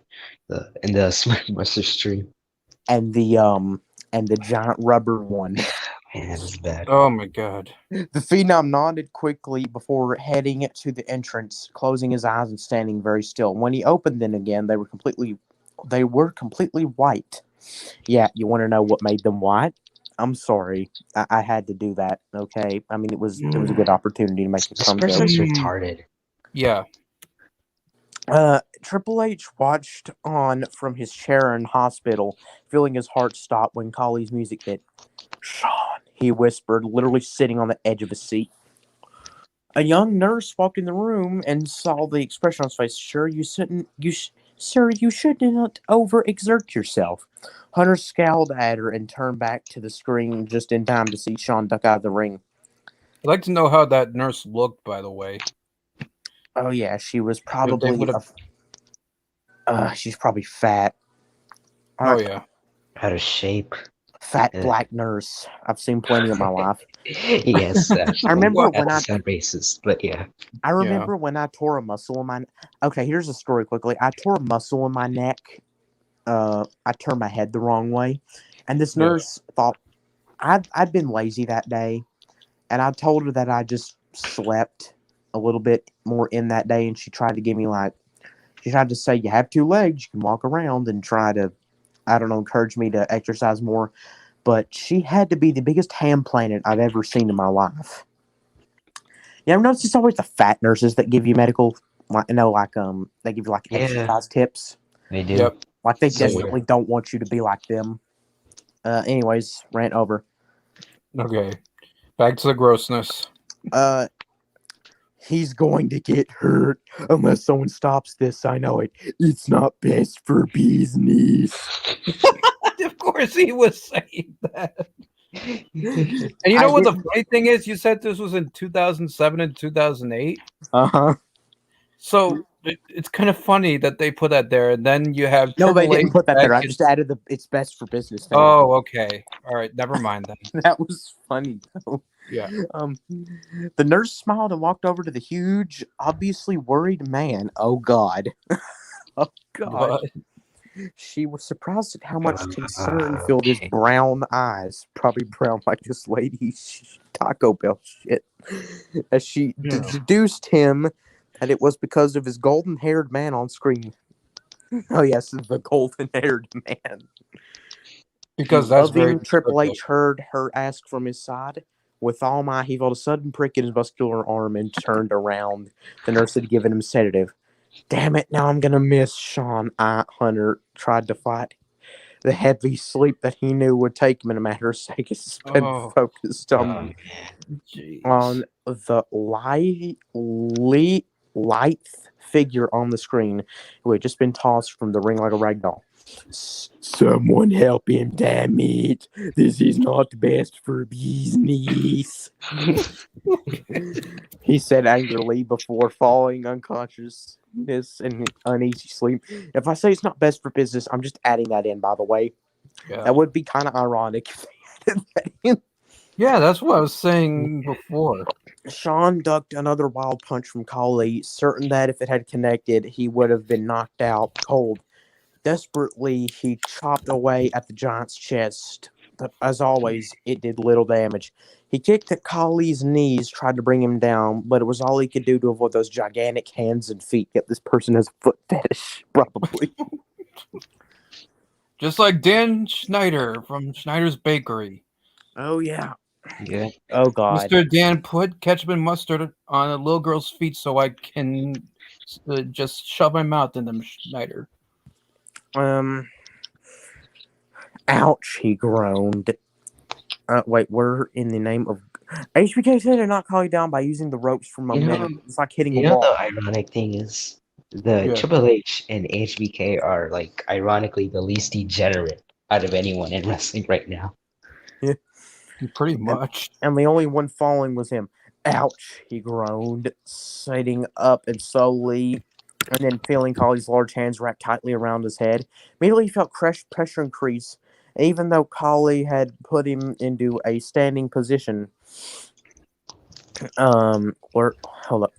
in the Smash Buster stream. And the giant rubber one. Man, that was bad. oh my God. The Phenom nodded quickly before heading to the entrance, closing his eyes and standing very still. When he opened them again, they were completely white. Yeah, you want to know what made them white? I'm sorry, I had to do that. Okay, I mean it was a good opportunity to make a This cum joke. person's retarded. Yeah. Triple H watched on from his chair in hospital, feeling his heart stop when Collie's music hit. Sean, he whispered, literally sitting on the edge of his seat. A young nurse walked in the room and saw the expression on his face. Sir, you shouldn't overexert yourself. Hunter scowled at her and turned back to the screen just in time to see Sean duck out of the ring. I'd like to know how that nurse looked, by the way. Oh yeah, she was probably would've- she's probably fat. Oh yeah. Out of shape. Fat black nurse. I've seen plenty in my life. Yes, I remember when I sound racist, but yeah. I remember when I tore a muscle in my. Okay, here's a story quickly. I tore a muscle in my neck. I turned my head the wrong way, and this Yeah. nurse thought I'd been lazy that day, and I told her that I just slept a little bit more in that day, and she tried to give me she tried to say you have two legs, you can walk around, and try to, I don't know, encourage me to exercise more. But she had to be the biggest ham planet I've ever seen in my life. Yeah, I've noticed it's always the fat nurses that give you medical, they give you exercise tips. They do. Yep. Like they So definitely don't want you to be like them. Anyways, rant over. Okay. Back to the grossness. He's going to get hurt unless someone stops this. I know it. It's not best for business. Of course he was saying that. And you know what the funny thing is? You said this was in 2007 and 2008. Uh-huh. So it's kind of funny that they put that there, and then you have No, they Triple didn't H put that there. I back in- just added the it's best for business thing. Oh, okay. All right. Never mind then. That was funny though. Yeah. The nurse smiled and walked over to the huge, obviously worried man. Oh God. Oh God. What? She was surprised at how much concern filled his brown eyes. Probably brown like this lady's Taco Bell shit. As she deduced him that it was because of his golden-haired man on screen. Oh yes, the golden-haired man. Because that's Loving very Triple H descriptive. heard her ask from his side. With all my, he felt a sudden prick in his muscular arm and turned around. The nurse had given him sedative. Damn it, now I'm gonna miss Sean. Hunter tried to fight the heavy sleep that he knew would take him in a matter of seconds. He's been focused on Jeez. the lithe figure on the screen who had just been tossed from the ring like a rag doll. Someone help him, damn it. This is not best for business. He said angrily before falling unconsciousness and uneasy sleep. If I say it's not best for business, I'm just adding that in, by the way. Yeah. That would be kind of ironic if they added that in. Yeah, that's what I was saying before. Sean ducked another wild punch from Coley, certain that if it had connected, he would have been knocked out cold. Desperately, he chopped away at the giant's chest, but as always, it did little damage. He kicked at Coley's knees, tried to bring him down, but it was all he could do to avoid those gigantic hands and feet. Yet this person has a foot fetish, probably. Just like Dan Schneider from Schneider's Bakery. Oh, yeah. Yeah. Oh, God. Mr. Dan put ketchup and mustard on a little girl's feet so I can just shove my mouth in them, Schneider. Ouch, he groaned. Wait, we're in the name of... HBK said to not call you down by using the ropes for momentum. It's like hitting a wall. The ironic thing is the Triple H and HBK are like ironically the least degenerate out of anyone in wrestling right now. Pretty much. And the only one falling was him. Ouch, he groaned, sitting up and slowly, and then feeling Collie's large hands wrapped tightly around his head. Immediately he felt pressure increase, even though Collie had put him into a standing position. Or, hold up.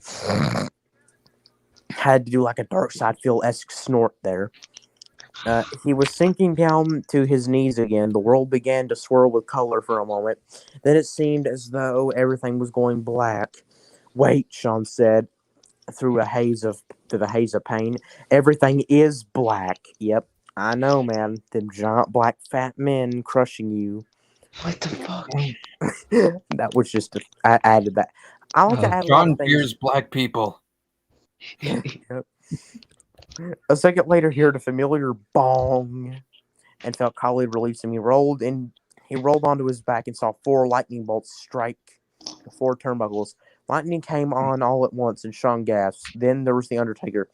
Had to do like a Dark Side Phil-esque snort there. He was sinking down to his knees again. The world began to swirl with color for a moment. Then it seemed as though everything was going black. Wait, Sean said, through the haze of pain. Everything is black. Yep, I know, man. Them giant black fat men crushing you. What the fuck? That was just I added that. I like to add a lot John of things. fears black people. Yep. A second later, he heard a familiar bong and felt Collie release him. He rolled onto his back and saw 4 lightning bolts strike the 4 turnbuckles. Lightning came on all at once, and Sean gasped. Then there was the Undertaker,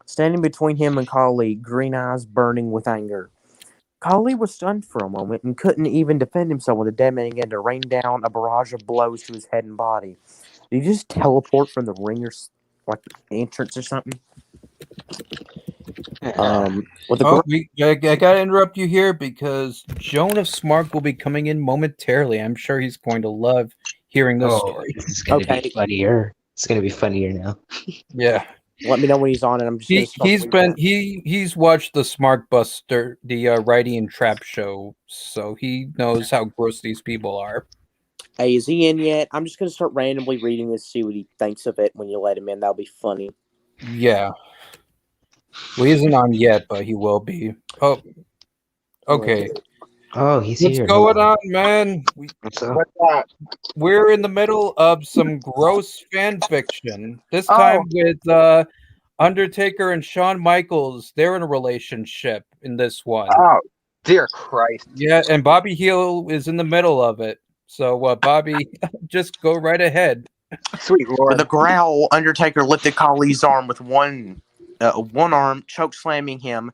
standing between him and Collie, green eyes burning with anger. Collie was stunned for a moment and couldn't even defend himself when the dead man began to rain down a barrage of blows to his head and body. Did he just teleport from the ring or like entrance or something? With the I gotta interrupt you here because Joan of Smart will be coming in momentarily. I'm sure he's going to love hearing this story. This is gonna Okay. be funnier. It's gonna be funnier now. Yeah, let me know when he's on, and I'm just gonna start reading that. he's watched the Smart Buster, the Righty and Trap show, so he knows how gross these people are. Hey, is he in yet? I'm just gonna start randomly reading this, see what he thinks of it when you let him in. That'll be funny. Yeah. Well, he isn't on yet, but he will be. Oh, okay. Oh, he's What's here. going on, man? What's up? We're in the middle of some gross fan fiction. This Oh. time with Undertaker and Shawn Michaels. They're in a relationship in this one. Oh, dear Christ. Yeah, and Bobby Heel is in the middle of it. So, Bobby, just go right ahead. Sweet With Lord. a growl, Undertaker lifted Collie's arm with one arm, choke slamming him,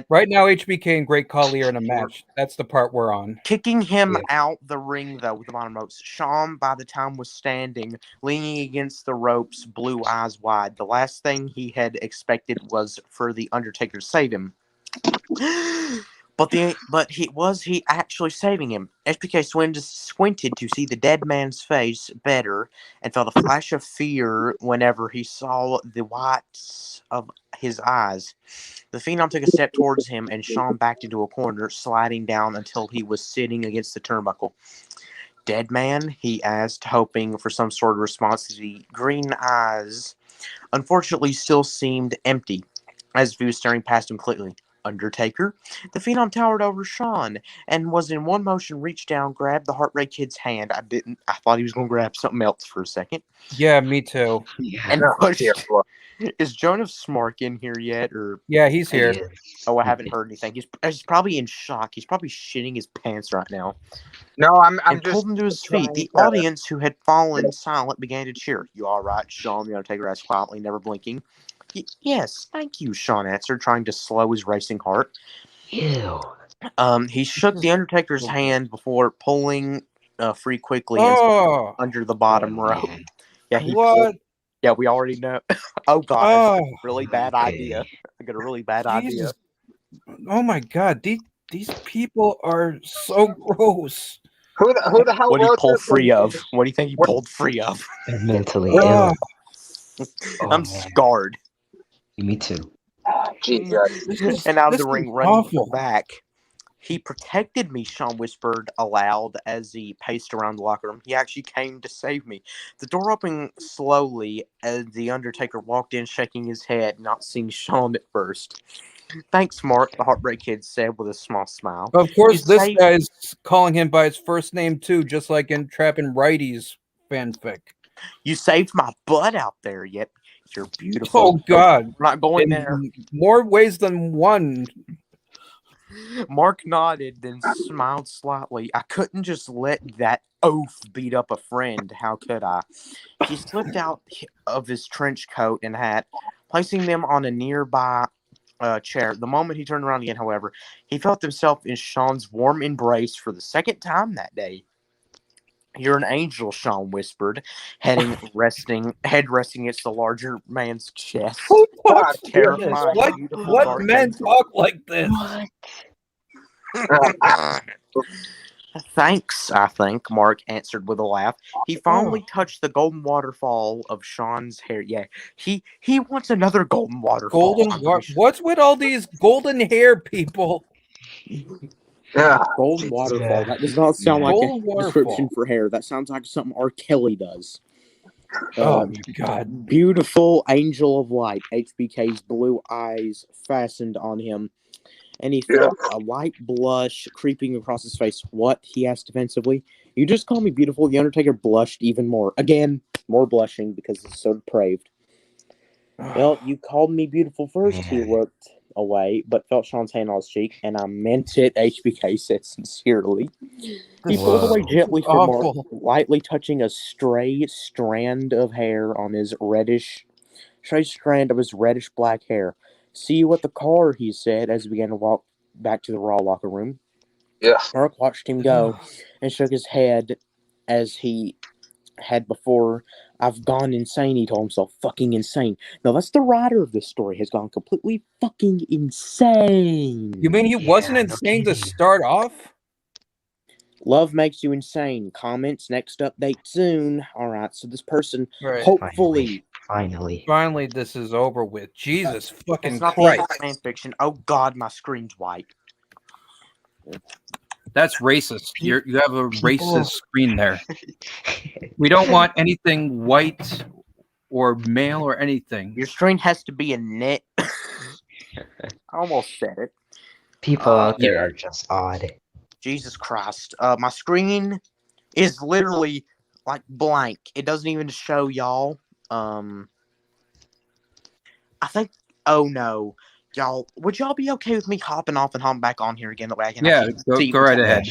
Right now, HBK and Great Khali are in a match. That's the part we're on. kicking him Yeah. out the ring, though, with the bottom ropes. Shawn, by the time, was standing, leaning against the ropes, blue eyes wide. The last thing he had expected was for the Undertaker to save him. But he actually saving him? HBK squinted to see the dead man's face better and felt a flash of fear whenever he saw the whites of his eyes. The Phenom took a step towards him, and Shawn backed into a corner, sliding down until he was sitting against the turnbuckle. Dead man? He asked, hoping for some sort of response. The green eyes, unfortunately, still seemed empty, as if he was staring past him completely. Undertaker? The Phenom towered over Shawn and was in one motion reached down, grabbed the Heartbreak Kid's hand. I thought he was going to grab something else for a second. Yeah, me too. Yeah. And Oh, pushed. dear Lord. Is Joan of Smark in here yet? Or Yeah, he's here. Yeah. oh, I haven't heard anything. He's probably in shock. He's probably shitting his pants right now. No, I'm And just pulled him to his feet. trying The to- audience, who had fallen silent, began to cheer. "You all right, Shawn?" The Undertaker asked quietly, never blinking. Yes, thank you, Shawn answered, trying to slow his racing heart. Ew. He shook the Undertaker's hand before pulling free quickly and Oh, under the bottom Oh, row. man. Yeah, he what? yeah, we already know. Oh god, Oh, really bad idea. I got a really bad Jesus. idea. Oh my God, these people are so gross. Who the hell What did he wrote pull this? free of? What do you think he pulled free of? They're mentally Oh, ill. Oh, I'm man. scarred. Me too. Jesus. And out of this the ring, is running awful. back. He protected me, Shawn whispered aloud as he paced around the locker room. He actually came to save me. The door opened slowly as the Undertaker walked in, shaking his head, not seeing Shawn at first. Thanks, Mark, the Heartbreak Kid said with a small smile. Of course, You this say- guy's calling him by his first name too, just like in Trap and Righty's fanfic. You saved my butt out there. Yep, you're beautiful. Oh God, We're not going in there. more ways than one. Mark nodded, then smiled slightly. I couldn't just let that oaf beat up a friend. How could I? He slipped out of his trench coat and hat, placing them on a nearby chair. The moment he turned around again, however, he felt himself in Sean's warm embrace for the second time that day. "You're an angel," Sean whispered, head resting against the larger man's chest. Who God, talks like this? Terrifying, What beautiful what dark men angel. talk like this? Thanks, I think, Mark answered with a laugh. He finally touched the golden waterfall of Sean's hair. Yeah, he wants another golden waterfall. What's with all these golden hair people? Yeah. Golden waterfall. That does not sound like Golden a description waterfall. for hair. That sounds like something R. Kelly does. Oh my god. Beautiful angel of light. HBK's blue eyes fastened on him, and he felt a light blush creeping across his face. "What?" he asked defensively. "You just call me beautiful." The Undertaker blushed even more. Again, more blushing because he's so depraved. "Well, you called me beautiful first." He looked away, but felt Sean's hand on his cheek. "And I meant it," HBK said sincerely. He pulled away gently from Mark, Awful. lightly touching a stray strand of hair on his reddish black hair. "See you at the car," he said as he began to walk back to the Raw locker room. Yeah. Mark watched him go and shook his head as he had before. "I've gone insane," he told himself. Fucking insane. Now, that's the writer of this story has gone completely fucking insane. You mean he wasn't no insane to kidding. start off? Love makes you insane. Comments, next update soon. Alright, so this person, Right. hopefully, Finally. Finally, this is over with. Jesus fucking it's not the end Christ. of fan fiction. Oh god, my screen's white. That's racist. You have a racist screen there. We don't want anything white or male or anything. Your screen has to be a net. I almost said it. People out there are just odd. Jesus Christ. My screen is literally like blank. It doesn't even show y'all. I think. Oh no, y'all. Would y'all be okay with me hopping off and hopping back on here again? That way I can actually go right ahead.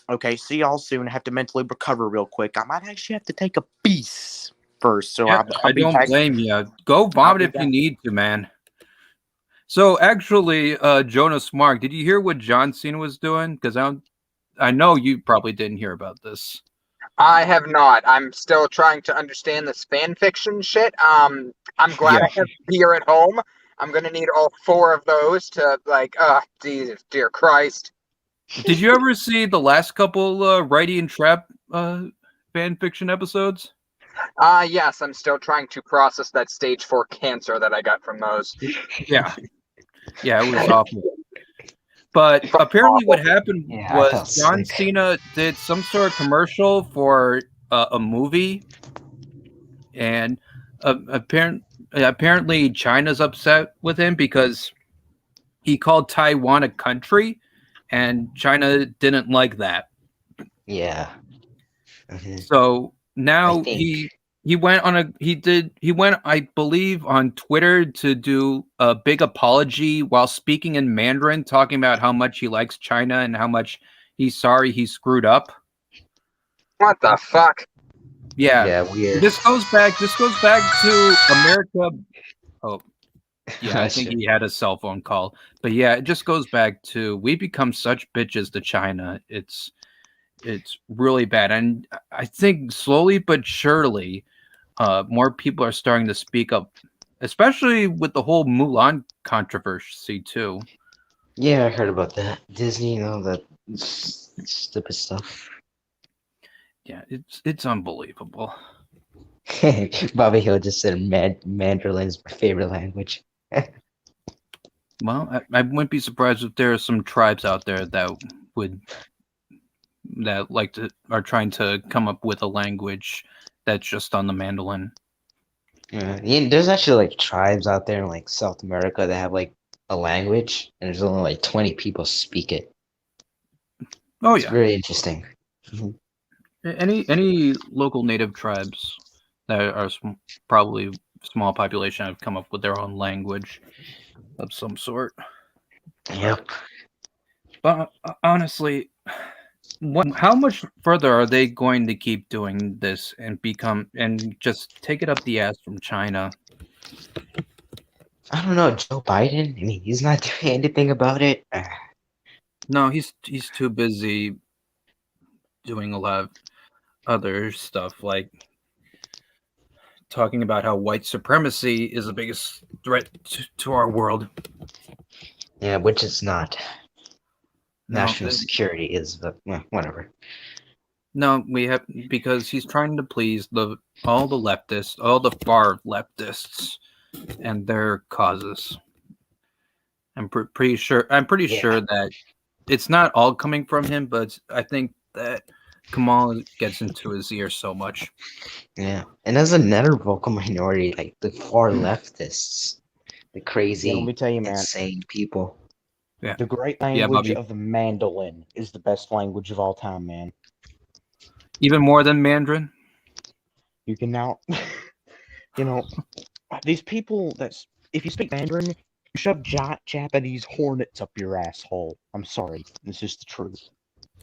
Okay. See y'all soon. I have to mentally recover real quick. I might actually have to take a piece first. So Yeah, I'll I be don't back. blame you. Go vomit be if you back. need to, man. So actually, Jonas Mark, did you hear what John Cena was doing? Because I know you probably didn't hear about this. I have not. I'm still trying to understand this fan fiction shit. I'm glad I have beer at home. I'm gonna need all 4 of those to Jesus, dear Christ. Did you ever see the last couple Righty and Trap fan fiction episodes? Yes, I'm still trying to process that stage 4 cancer that I got from those. Yeah, it was awful. But apparently, what happened Yeah, I felt was John sick. Cena did some sort of commercial for a movie, and apparently China's upset with him because he called Taiwan a country, and China didn't like that. Yeah. Mhm. So now I think- he went, I believe, on Twitter to do a big apology while speaking in Mandarin, talking about how much he likes China and how much he's sorry he screwed up. What the fuck? Yeah. Weird. This goes back to America. Oh, yeah, I think he had a cell phone call. But yeah, it just goes back to we become such bitches to China. It's really bad. And I think slowly but surely, more people are starting to speak up, especially with the whole Mulan controversy too. Yeah, I heard about that. Disney and all that stupid stuff. Yeah, it's unbelievable. Bobby Hill just said Mandarin is my favorite language. Well, I wouldn't be surprised if there are some tribes out there that are trying to come up with a language that's just on the mandolin. Yeah, there's actually like tribes out there in like South America that have like a language, and there's only like 20 people speak it. Oh It's yeah, very interesting. any local native tribes that are probably small population have come up with their own language of some sort. Yep. But honestly, how much further are they going to keep doing this and just take it up the ass from China? I don't know, Joe Biden. I mean, he's not doing anything about it. No, he's too busy doing a lot of other stuff, like talking about how white supremacy is the biggest threat to our world. Yeah, which is not. No, National security is, but whatever. no, we have because he's trying to please all the leftists, all the far leftists, and their causes. I'm pretty sure. I'm pretty Yeah. sure that it's not all coming from him, but I think that Kamal gets into his ear so much. Yeah, and there's another vocal minority, like the far leftists, the crazy, Yeah, let me tell you, man. insane people. Yeah, The great Yeah, language Bobby. of the mandolin is the best language of all time, man. Even more than Mandarin. You can now, you know, these people if you speak Mandarin, you shove giant Japanese hornets up your asshole. I'm sorry, it's just the truth.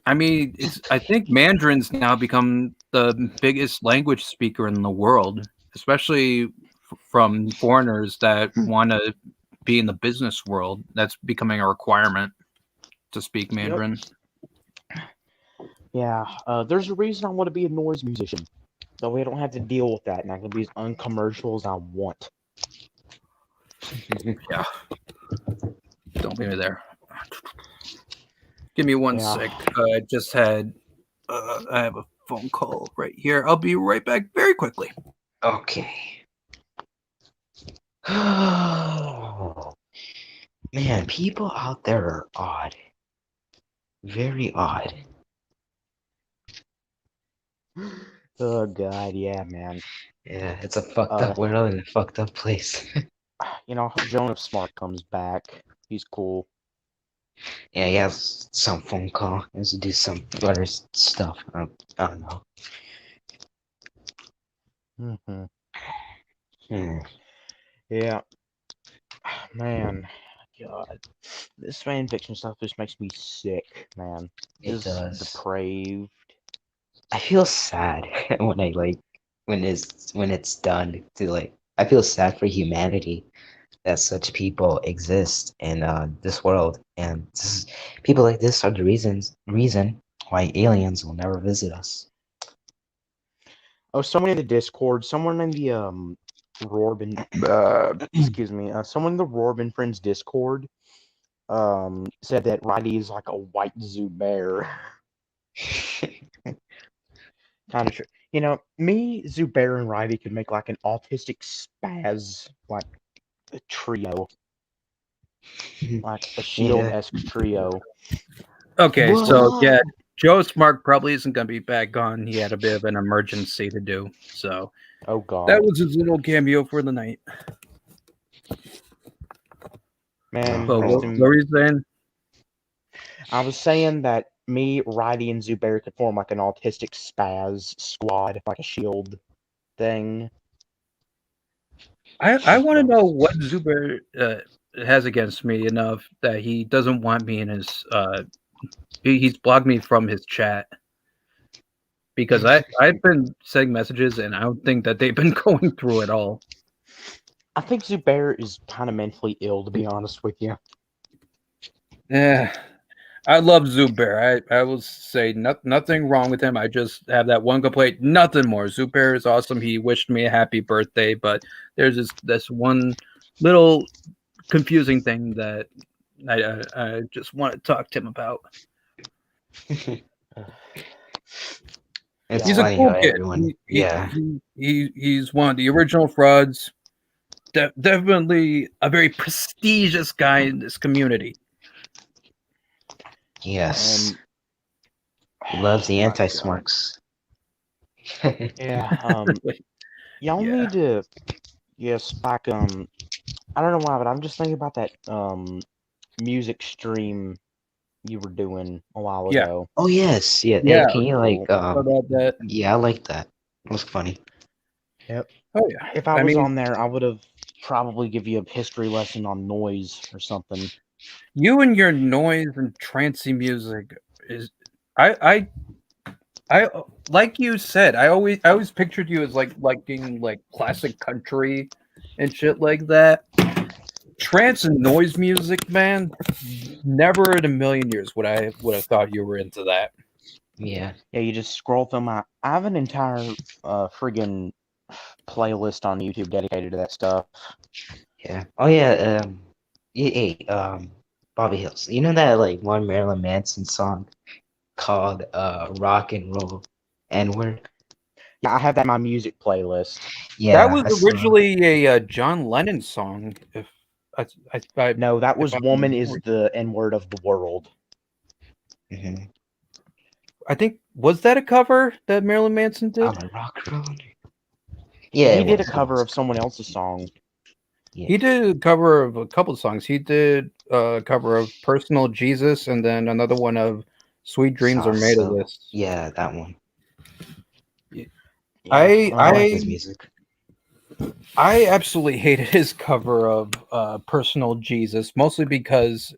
I mean, I think Mandarin's now become the biggest language speaker in the world, especially from foreigners that want to be in the business world. That's becoming a requirement to speak Mandarin. Yeah, there's a reason I want to be a noise musician. That way I don't have to deal with that, and I can be as uncommercial as I want. Yeah. Don't leave me there. Give me one Yeah. sec. I just had. I have a phone call right here. I'll be right back very quickly. Okay. Man, people out there are odd. Very odd. Oh god, yeah, man. Yeah, it's a fucked up world and a fucked up place. You know, Jonas Smart comes back. He's cool. Yeah, he has some phone call. He has to do some other stuff. I don't know. Mm-hmm. Yeah. Man, God. This fan fiction stuff just makes me sick, man. It Just does. depraved. I feel sad when I when it's done to I feel sad for humanity that such people exist in this world, and people like this are the reason why aliens will never visit us. Oh, someone in the Discord, someone in the Rorbin excuse me, someone in the Rorbin Friends Discord said that Riley is like a white zoo bear. Kind of true. You know, me, Zubair, and Riley could make like an autistic spaz, like a trio, like a Shield-esque trio. Okay, Whoa. so yeah, Joe Smart probably isn't going to be back on. He had a bit of an emergency to do, so Oh god, that was his little cameo for the night. man. But rest what in- were you saying? I was saying that me, Riley, and Zubair could form like an autistic spaz squad, like a Shield thing. I want to know what Zubair has against me enough that he doesn't want me in his. He's blocked me from his chat because I've been sending messages and I don't think that they've been going through it all. I think Zubair is kind of mentally ill, to be honest with you. Yeah, I love Zubair. I will say nothing wrong with him. I just have that one complaint. Nothing more. Zubair is awesome. He wished me a happy birthday, but there's this one little confusing thing that I just want to talk to him about. It's He's a funny cool how kid. everyone, yeah. He's one of the original frauds. Definitely a very prestigious guy in this community. Yes. He loves the anti-smarks. Yeah. Y'all Yeah. need to. Yes, back. I don't know why, but I'm just thinking about that music stream you were doing a while Yeah. ago. Oh yes, yeah. Yeah. Hey, can you How about that? yeah, I like that. It was funny. Yep. Oh yeah. If I was on there, I would have probably give you a history lesson on noise or something. You and your noise and trancey music is I like you said, I always pictured you as liking like classic country and shit like that. trance and noise music, man. Never in a million years would have thought you were into that. Yeah. Yeah, you just scroll through my. I have an entire friggin' playlist on YouTube dedicated to that stuff. Yeah. Oh yeah. Hey, Bobby Hills. You know that like one Marilyn Manson song called "Rock and Roll N-word"? Yeah, I have that in my music playlist. Yeah, That was I saw. originally a John Lennon song. If No, that if was I "Woman remember is correctly. the N-word of the world." Mhm. I think was that a cover that Marilyn Manson did? I'm a rock and roll. Yeah, He it did a was. It cover was. of someone else's song. Yeah. He did a cover of a couple of songs. He did a cover of "Personal Jesus" and then another one of "Sweet Dreams Are Made of Salsa. This." Yeah, that one. Yeah, I I like I his music. I absolutely hated his cover of "Personal Jesus," mostly because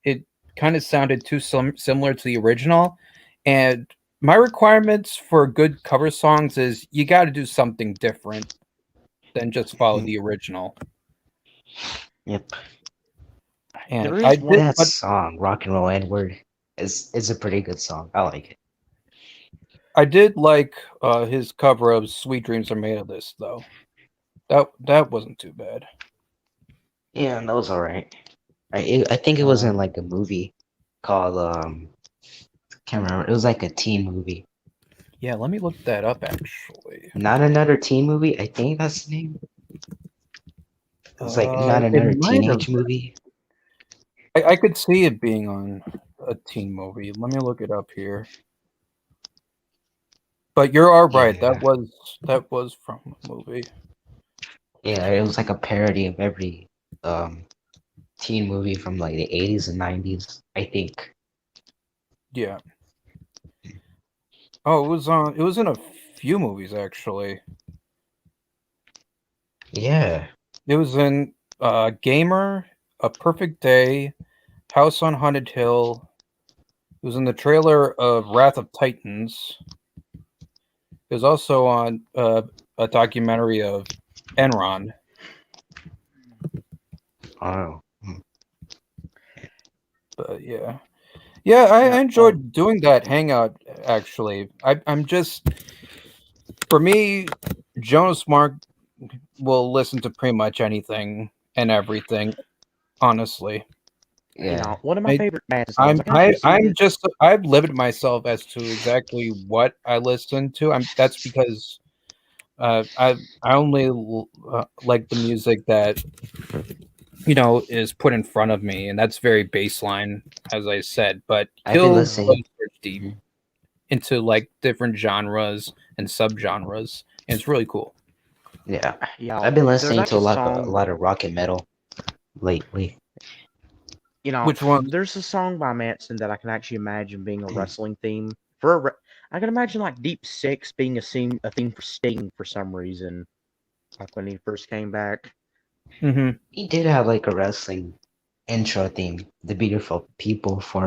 it kind of sounded too similar to the original. And my requirements for good cover songs is you got to do something different than just follow the original. Yep. And there I is one. did, That but song, "Rock and Roll N-word," is a pretty good song. I like it. I did like his cover of "Sweet Dreams Are Made of This," though. That wasn't too bad. Yeah, that was alright. I think it was in like a movie called can't remember. It was like a teen movie. Yeah, let me look that up actually. Not Another Teen Movie. I think that's the name. It was like Not It Another might have. Teenage Movie. I could see it being on a teen movie. Let me look it up here. But you're all right. Yeah. That was from a movie. Yeah, it was like a parody of every um teen movie from like the 80s and 90s, I think. Yeah. Oh, it was on. It was in a few movies actually. Yeah. It was in Gamer, A Perfect Day, House on Haunted Hill. It was in the trailer of Wrath of Titans. It was also on a documentary of Enron. Oh. But yeah, yeah, I Yeah, enjoyed doing that hangout. Actually, I'm just for me, Jonas Mark will listen to pretty much anything and everything. Honestly, Yeah. one of my I, favorite bands. I can actually see I'm this. just I've limited myself as to exactly what I listen to. That's because I only like the music that is put in front of me, and that's very baseline, as I said. But I've been he'll go listening. deep Mhm. into like different genres and subgenres, and it's really cool. Yeah. Yeah, I've been there's listening to actually a a song. lot of rock and metal lately. Which one? There's a song by Manson that I can actually imagine being a wrestling theme for I can imagine like Deep Six being a theme for Sting for some reason, like when he first came back. Mm-hmm. He did have like a wrestling intro theme, The Beautiful People for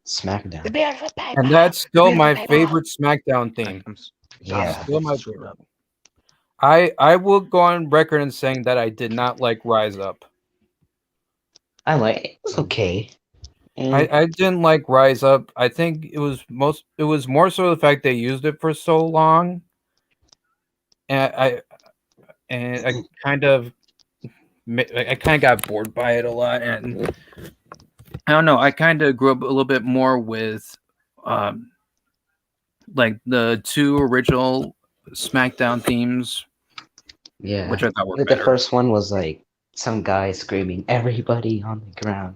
SmackDown. beautiful people, And that's the still beautiful my people. favorite SmackDown theme. Yeah. Still my favorite. I will go on record in saying that I did not like Rise Up. I like it. It was okay. And I didn't like Rise Up. I think it was more so the fact they used it for so long, and I kind of got bored by it a lot, and I don't know. I kind of grew up a little bit more with, like the two original SmackDown themes, yeah. which I thought were The better. first one was like some guy screaming, "Everybody on the ground."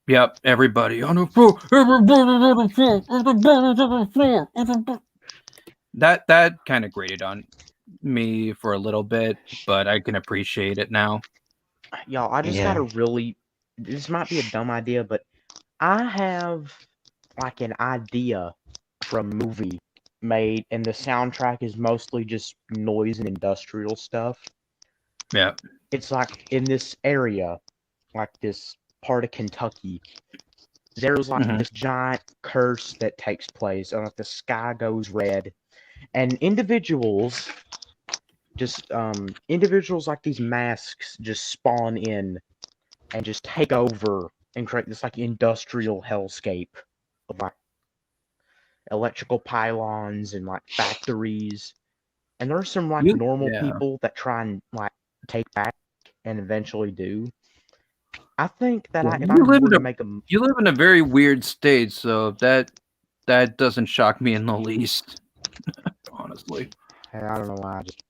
Yep, everybody on the floor, everybody on the floor, everybody on the floor, everybody. That kind of grated on me for a little bit, but I can appreciate it now. Y'all, I just got Yeah. a really. This might be a dumb idea, but I have like an idea for a movie made, and the soundtrack is mostly just noise and industrial stuff. Yeah. It's like in this area, like this part of Kentucky, there's like this giant curse that takes place, and like the sky goes red, and individuals like these masks just spawn in and just take over and create this like industrial hellscape of like electrical pylons and like factories. And there's some like normal Yeah. people that try and like take back and eventually do. I think that if I You live were in to a make a you live in a very weird state, so that doesn't shock me in the least. Honestly. I don't know why I just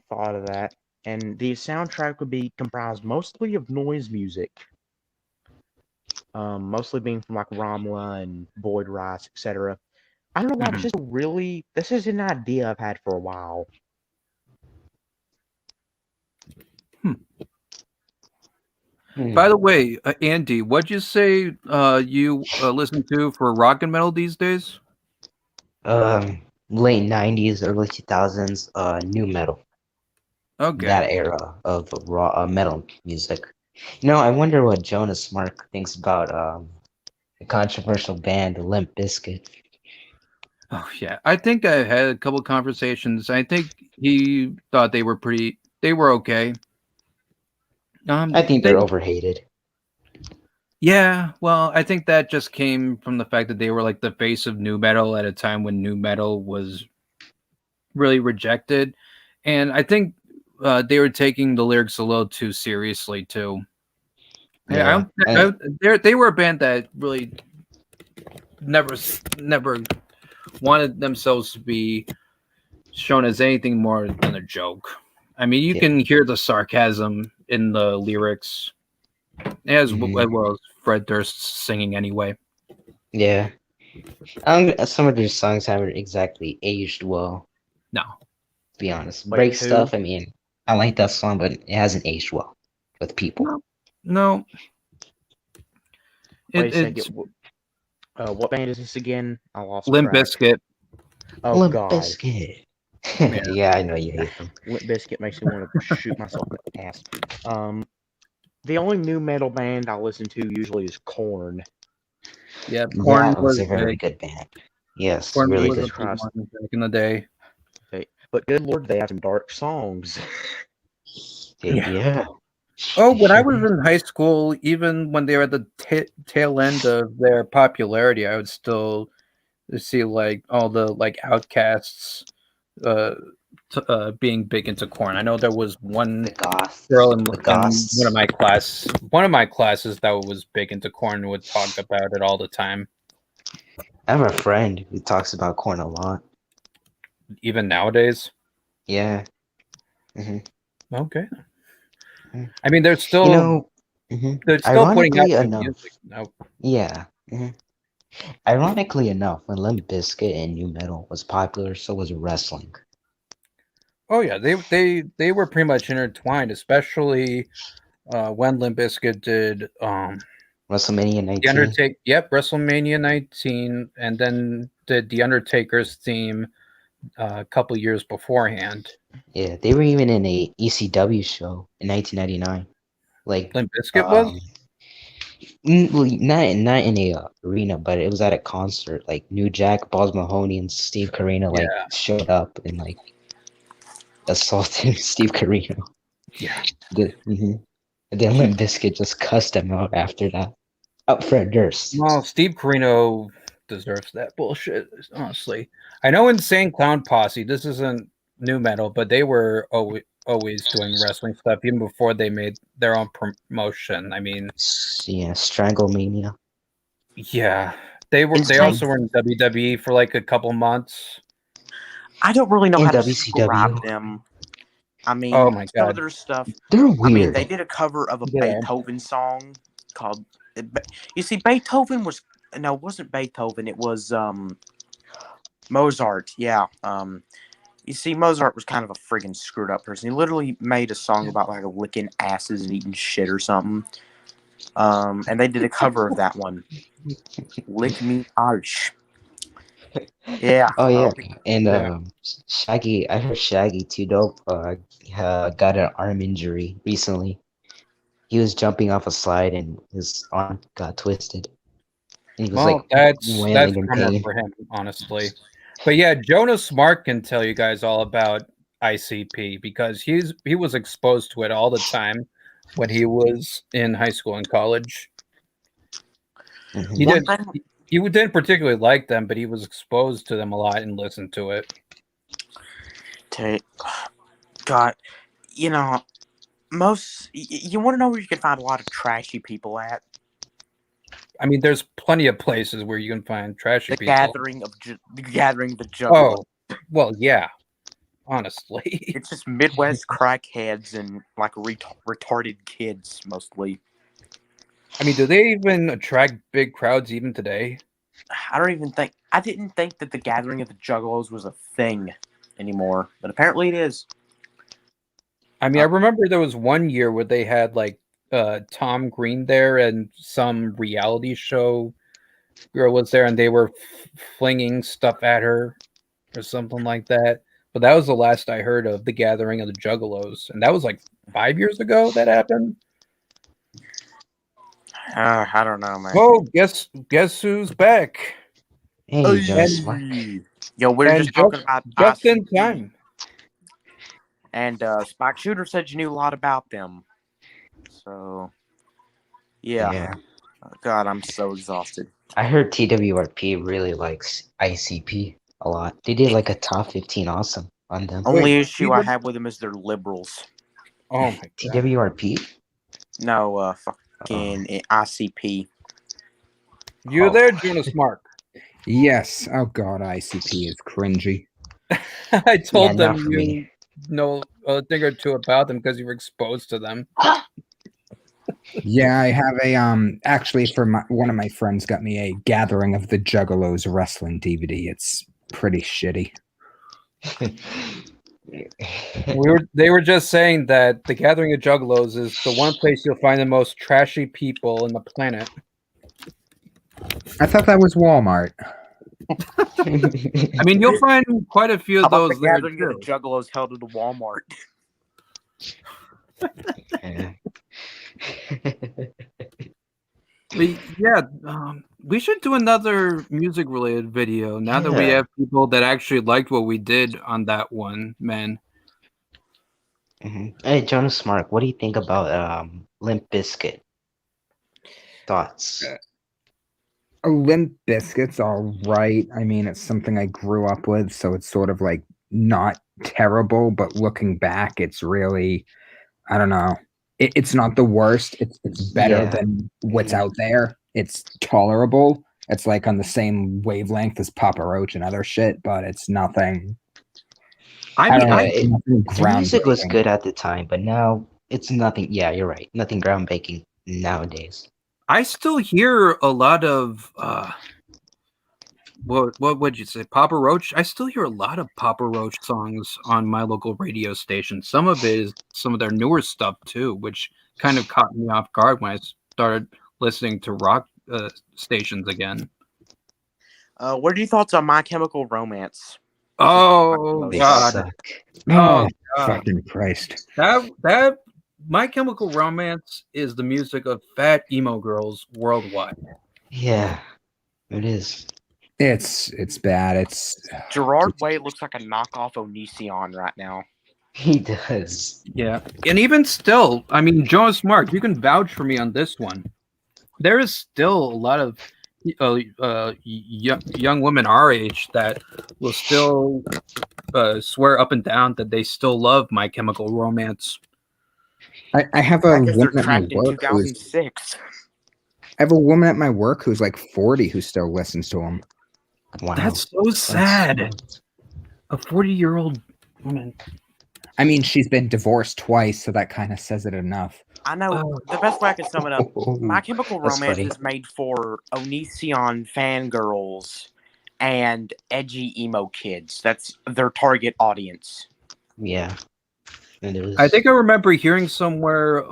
thought of that. And the soundtrack would be comprised mostly of noise music. Mostly being from like Ramla and Boyd Rice, etc. I don't know why, this is an idea I've had for a while. By the way, Andy, what'd you say you listen to for rock and metal these days? Late 90s, early 2000s, new metal. Okay. That era of raw metal music. I wonder what Jonas Mark thinks about the controversial band Limp Bizkit. Oh yeah, I think I had a couple conversations. I think he thought they were okay. I think they're overhated. Yeah, well, I think that just came from the fact that they were like the face of new metal at a time when new metal was really rejected, and I think they were taking the lyrics a little too seriously too. Yeah, they were a band that really never wanted themselves to be shown as anything more than a joke. I mean, you can hear the sarcasm in the lyrics, as well as Fred Durst singing anyway. Yeah. Some of their songs haven't exactly aged well. No. To be honest. Wait, Break who? Stuff, I mean, I like that song, but it hasn't aged well with people. No. Wait a second. What band is this again? I lost Limp track. Bizkit. Oh, Limp God. Bizkit. Yeah, I know you hate them. Limp Bizkit makes me want to shoot myself in the ass. The only new metal band I listen to usually is Korn. Yeah, Korn was a very good band. Yes, Korn really was good. a big one back in the day. Okay. But good lord, they have some dark songs. Yeah. Oh, when I was in high school, even when they were at the tail end of their popularity, I would still see like all the like outcasts being big into Korn. I know there was one girl in one of my classes that was big into Korn and would talk about it all the time. I have a friend who talks about Korn a lot. Even nowadays? Yeah. Okay. I mean, they're still they're still putting out good music. No. Yeah. Ironically enough, when Limp Bizkit and new metal was popular, so was wrestling. Oh yeah, they were pretty much intertwined, especially when Limp Bizkit did WrestleMania 19. The Undertaker, WrestleMania 19, and then did the Undertaker's theme a couple years beforehand. Yeah, they were even in a ECW show in 1999. Like Limp Bizkit was? Well, not in a arena, but it was at a concert. Like New Jack, Balls Mahoney, and Steve Carino showed up and like assaulted Steve Carino. Yeah. And then Limp Bizkit just cussed him out after that. Up Fred Durst. Well, Steve Carino deserves that bullshit, honestly. I know Insane Clown Posse, this isn't new metal, but they were always doing wrestling stuff even before they made their own promotion. I mean, yeah, Stranglemania. Yeah, they also were in WWE for like a couple months. I don't really know In how to WCW. describe them. I mean, Oh my some of God. their stuff. They're weird. I mean, they did a cover of a Beethoven song called. You see, Beethoven was it wasn't Beethoven. It was Mozart. Yeah. You see, Mozart was kind of a friggin' screwed up person. He literally made a song about like licking asses and eating shit or something. And they did a cover of that one. Lick me Arsch. Yeah. Oh yeah, and Shaggy. I heard Shaggy Too Dope got an arm injury recently. He was jumping off a slide and his arm got twisted. And he was that's wailing in karma pain. for him, honestly. But yeah, Jonas Mark can tell you guys all about ICP because he was exposed to it all the time when he was in high school and college. Mhm. He One didn't. thing, He didn't particularly like them, but he was exposed to them a lot and listened to it. to, God, you know, you want to know where you can find a lot of trashy people at? I mean, there's plenty of places where you can find trashy The people. gathering of the Juggalos. Oh, well, yeah. Honestly, It's just Midwest crackheads and like retarded kids mostly. I mean, do they even attract big crowds even today? I didn't think that the gathering of the Juggalos was a thing anymore, but apparently it is. I mean, I remember there was one year where they had like Tom Green there and some reality show girl was there, and they were flinging stuff at her or something like that. But that was the last I heard of the gathering of the Juggalos, and that was like 5 years ago that happened. I don't know, man. Oh, guess who's back? Hey, Jonas Mark. Yo, we were And just talking about just in ICP, time. and Spike Shooter said you knew a lot about them. So, yeah. Yeah. God, I'm so exhausted. I heard TWRP really likes ICP a lot. They did like a top 15 awesome on them. Only Wait, issue I have with them is they're liberals. Oh my god! TWRP? No, fucking ICP. You Oh. there, Jonas Mark? Yes. Oh god, ICP is cringy. I told Yeah, not them for you me. know a thing or two about them because you were exposed to them. Yeah, I have a actually for one of my friends got me a Gathering of the Juggalos wrestling DVD. It's pretty shitty. They were just saying that the Gathering of Juggalos is the one place you'll find the most trashy people on the planet. I thought that was Walmart. I mean, you'll find quite a few How of about those the there gathering of too. the Juggalos held at the Walmart? Yeah. But yeah, we should do another music-related video now that we Yeah. have people that actually liked what we did on that one, man. Mhm. Hey, Jonas Mark, what do you think about Limp Bizkit? Thoughts? A Limp Biscuit's all right. I mean, it's something I grew up with, so it's sort of like not terrible, but looking back, it's really, I don't know. It's not the worst. It's better Yeah. than what's out there. It's tolerable. It's like on the same wavelength as Papa Roach and other shit, but it's nothing. I don't know. Yeah, It's nothing the music was groundbreaking. good at the time, but now it's nothing. Yeah, you're right. Nothing groundbreaking nowadays. I still hear a lot of what would you say, Papa Roach? I still hear a lot of Papa Roach songs on my local radio station. Some of it is some of their newer stuff too, which kind of caught me off guard when I started listening to rock stations again. What are your thoughts on My Chemical Romance? Oh They God! suck. Oh Oh, God! fucking Christ. That My Chemical Romance is the music of fat emo girls worldwide. Yeah, it is. It's bad. It's Gerard Way looks like a knockoff Onision right now. He does. Yeah, and even still, I mean, Jonas Mark, you can vouch for me on this one. There is still a lot of young women our age that will still swear up and down that they still love My Chemical Romance. I have I a guess they're woman at my trapped in work who's 2006. I have a woman at my work who's like 40 who still listens to him. Wow. That's so sad. A 40-year-old woman. I mean, she's been divorced twice, so that kind of says it enough. I know Oh. the best way I can sum it up. My Chemical That's Romance funny. is made for Onision fangirls and edgy emo kids. That's their target audience. Yeah, it is. I think I remember hearing somewhere.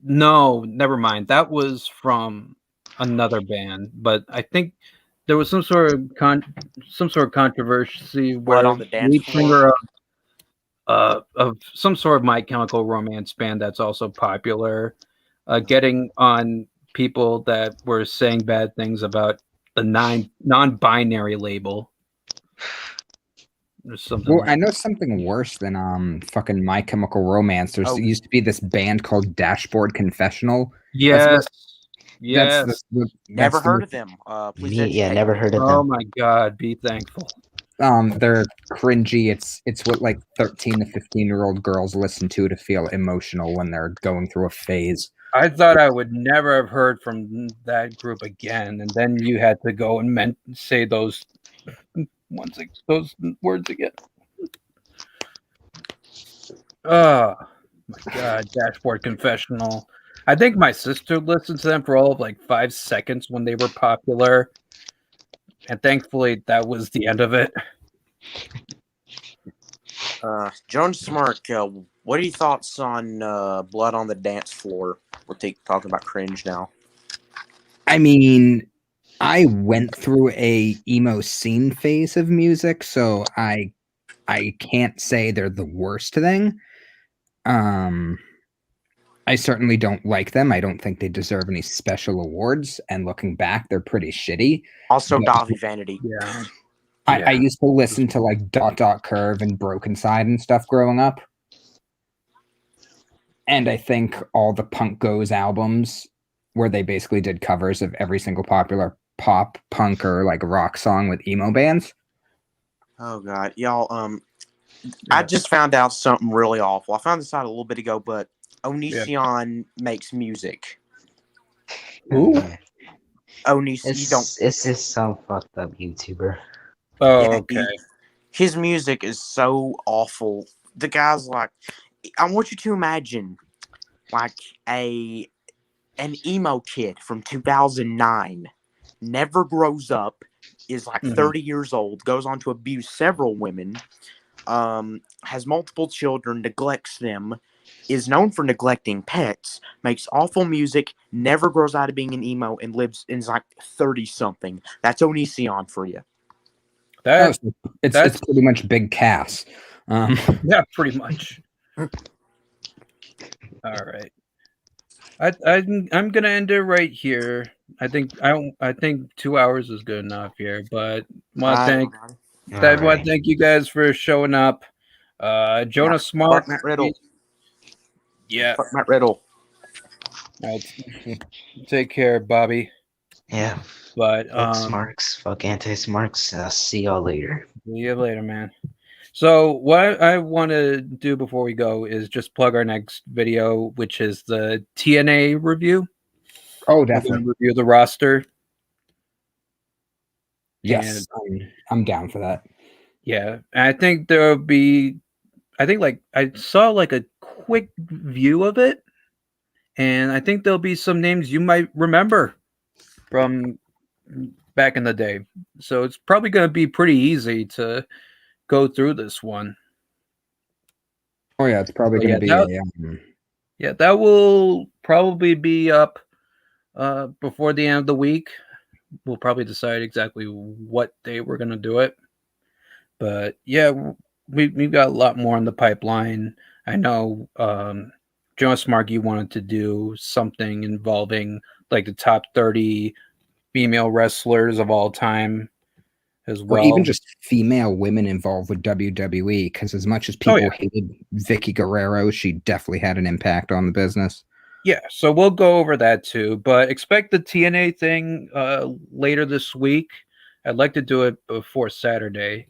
No, never mind. That was from another band, but I think there was some sort of controversy Blood where on the Dance lead Floor. singer of some sort of My Chemical Romance band that's also popular, getting on people that were saying bad things about the non-binary label. or something Well, like I know something worse than fucking My Chemical Romance. There Oh. used to be this band called Dashboard Confessional. Yes. That's Yes. Never that's the heard most- of them. Please Me, yeah, educate never me. heard of Oh them. my god, be thankful. They're cringy. It's what like 13 to 15-year-old girls listen to feel emotional when they're going through a phase. I thought I would never have heard from that group again, and then you had to go and say those those words again. Oh my god, Dashboard Confessional. I think my sister listened to them for all of like 5 seconds when they were popular, and thankfully that was the end of it. Joan Smart, what are your thoughts on Blood on the Dance Floor? We're talking about cringe now. I mean, I went through a emo scene phase of music, so I can't say they're the worst thing. I certainly don't like them. I don't think they deserve any special awards. And looking back, they're pretty shitty. Also, Yeah. Davi Vanity. Yeah. I used to listen to like Dot Dot Curve and Broken Side and stuff growing up. And I think all the Punk Goes albums, where they basically did covers of every single popular pop, punk, or like rock song with emo bands. Oh god, y'all. I just found out something really awful. I found this out a little bit ago, but Onision makes music. Ooh. Onision, you don't. It's just some fucked up YouTuber. Oh, Yeah, okay. His music is so awful. The guy's like, I want you to imagine, like an emo kid from 2009, never grows up, is like 30 years old, goes on to abuse several women, has multiple children, neglects them, is known for neglecting pets, makes awful music, never grows out of being an emo, and lives in like 30 something. That's Onision for you. That It's pretty much Big Cass. yeah, pretty much. All right. I'm gonna end it right here. I think 2 hours is good enough here, but want to thank you guys for showing up. Jonah Smart. Fuck Matt Riddle. Yeah. Fuck Matt Riddle. Take care, Bobby. Yeah. But Fuck Smarks. Fuck anti-Smarks. I'll see y'all later. See you later, man. So what I want to do before we go is just plug our next video, which is the TNA review. Oh, We're definitely. gonna review the roster. Yes, I'm down for that. Yeah, and I think there'll be. I think like I saw like a quick view of it, and I think there'll be some names you might remember from back in the day. So it's probably going to be pretty easy to go through this one. Oh yeah, it's probably going to be that will probably be up before the end of the week. We'll probably decide exactly what day we're going to do it. But yeah, we've got a lot more in the pipeline. I know Jonah Smart, you wanted to do something involving like the top 30 female wrestlers of all time as well. Or even just female women involved with WWE, because as much as people hated Vicky Guerrero, she definitely had an impact on the business. Yeah, so we'll go over that too, but expect the TNA thing later this week. I'd like to do it before Saturday,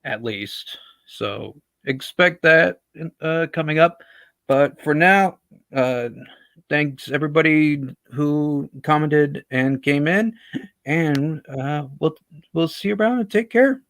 at least. So expect that coming up. But for now, thanks everybody who commented and came in, and we'll see you around. Take care.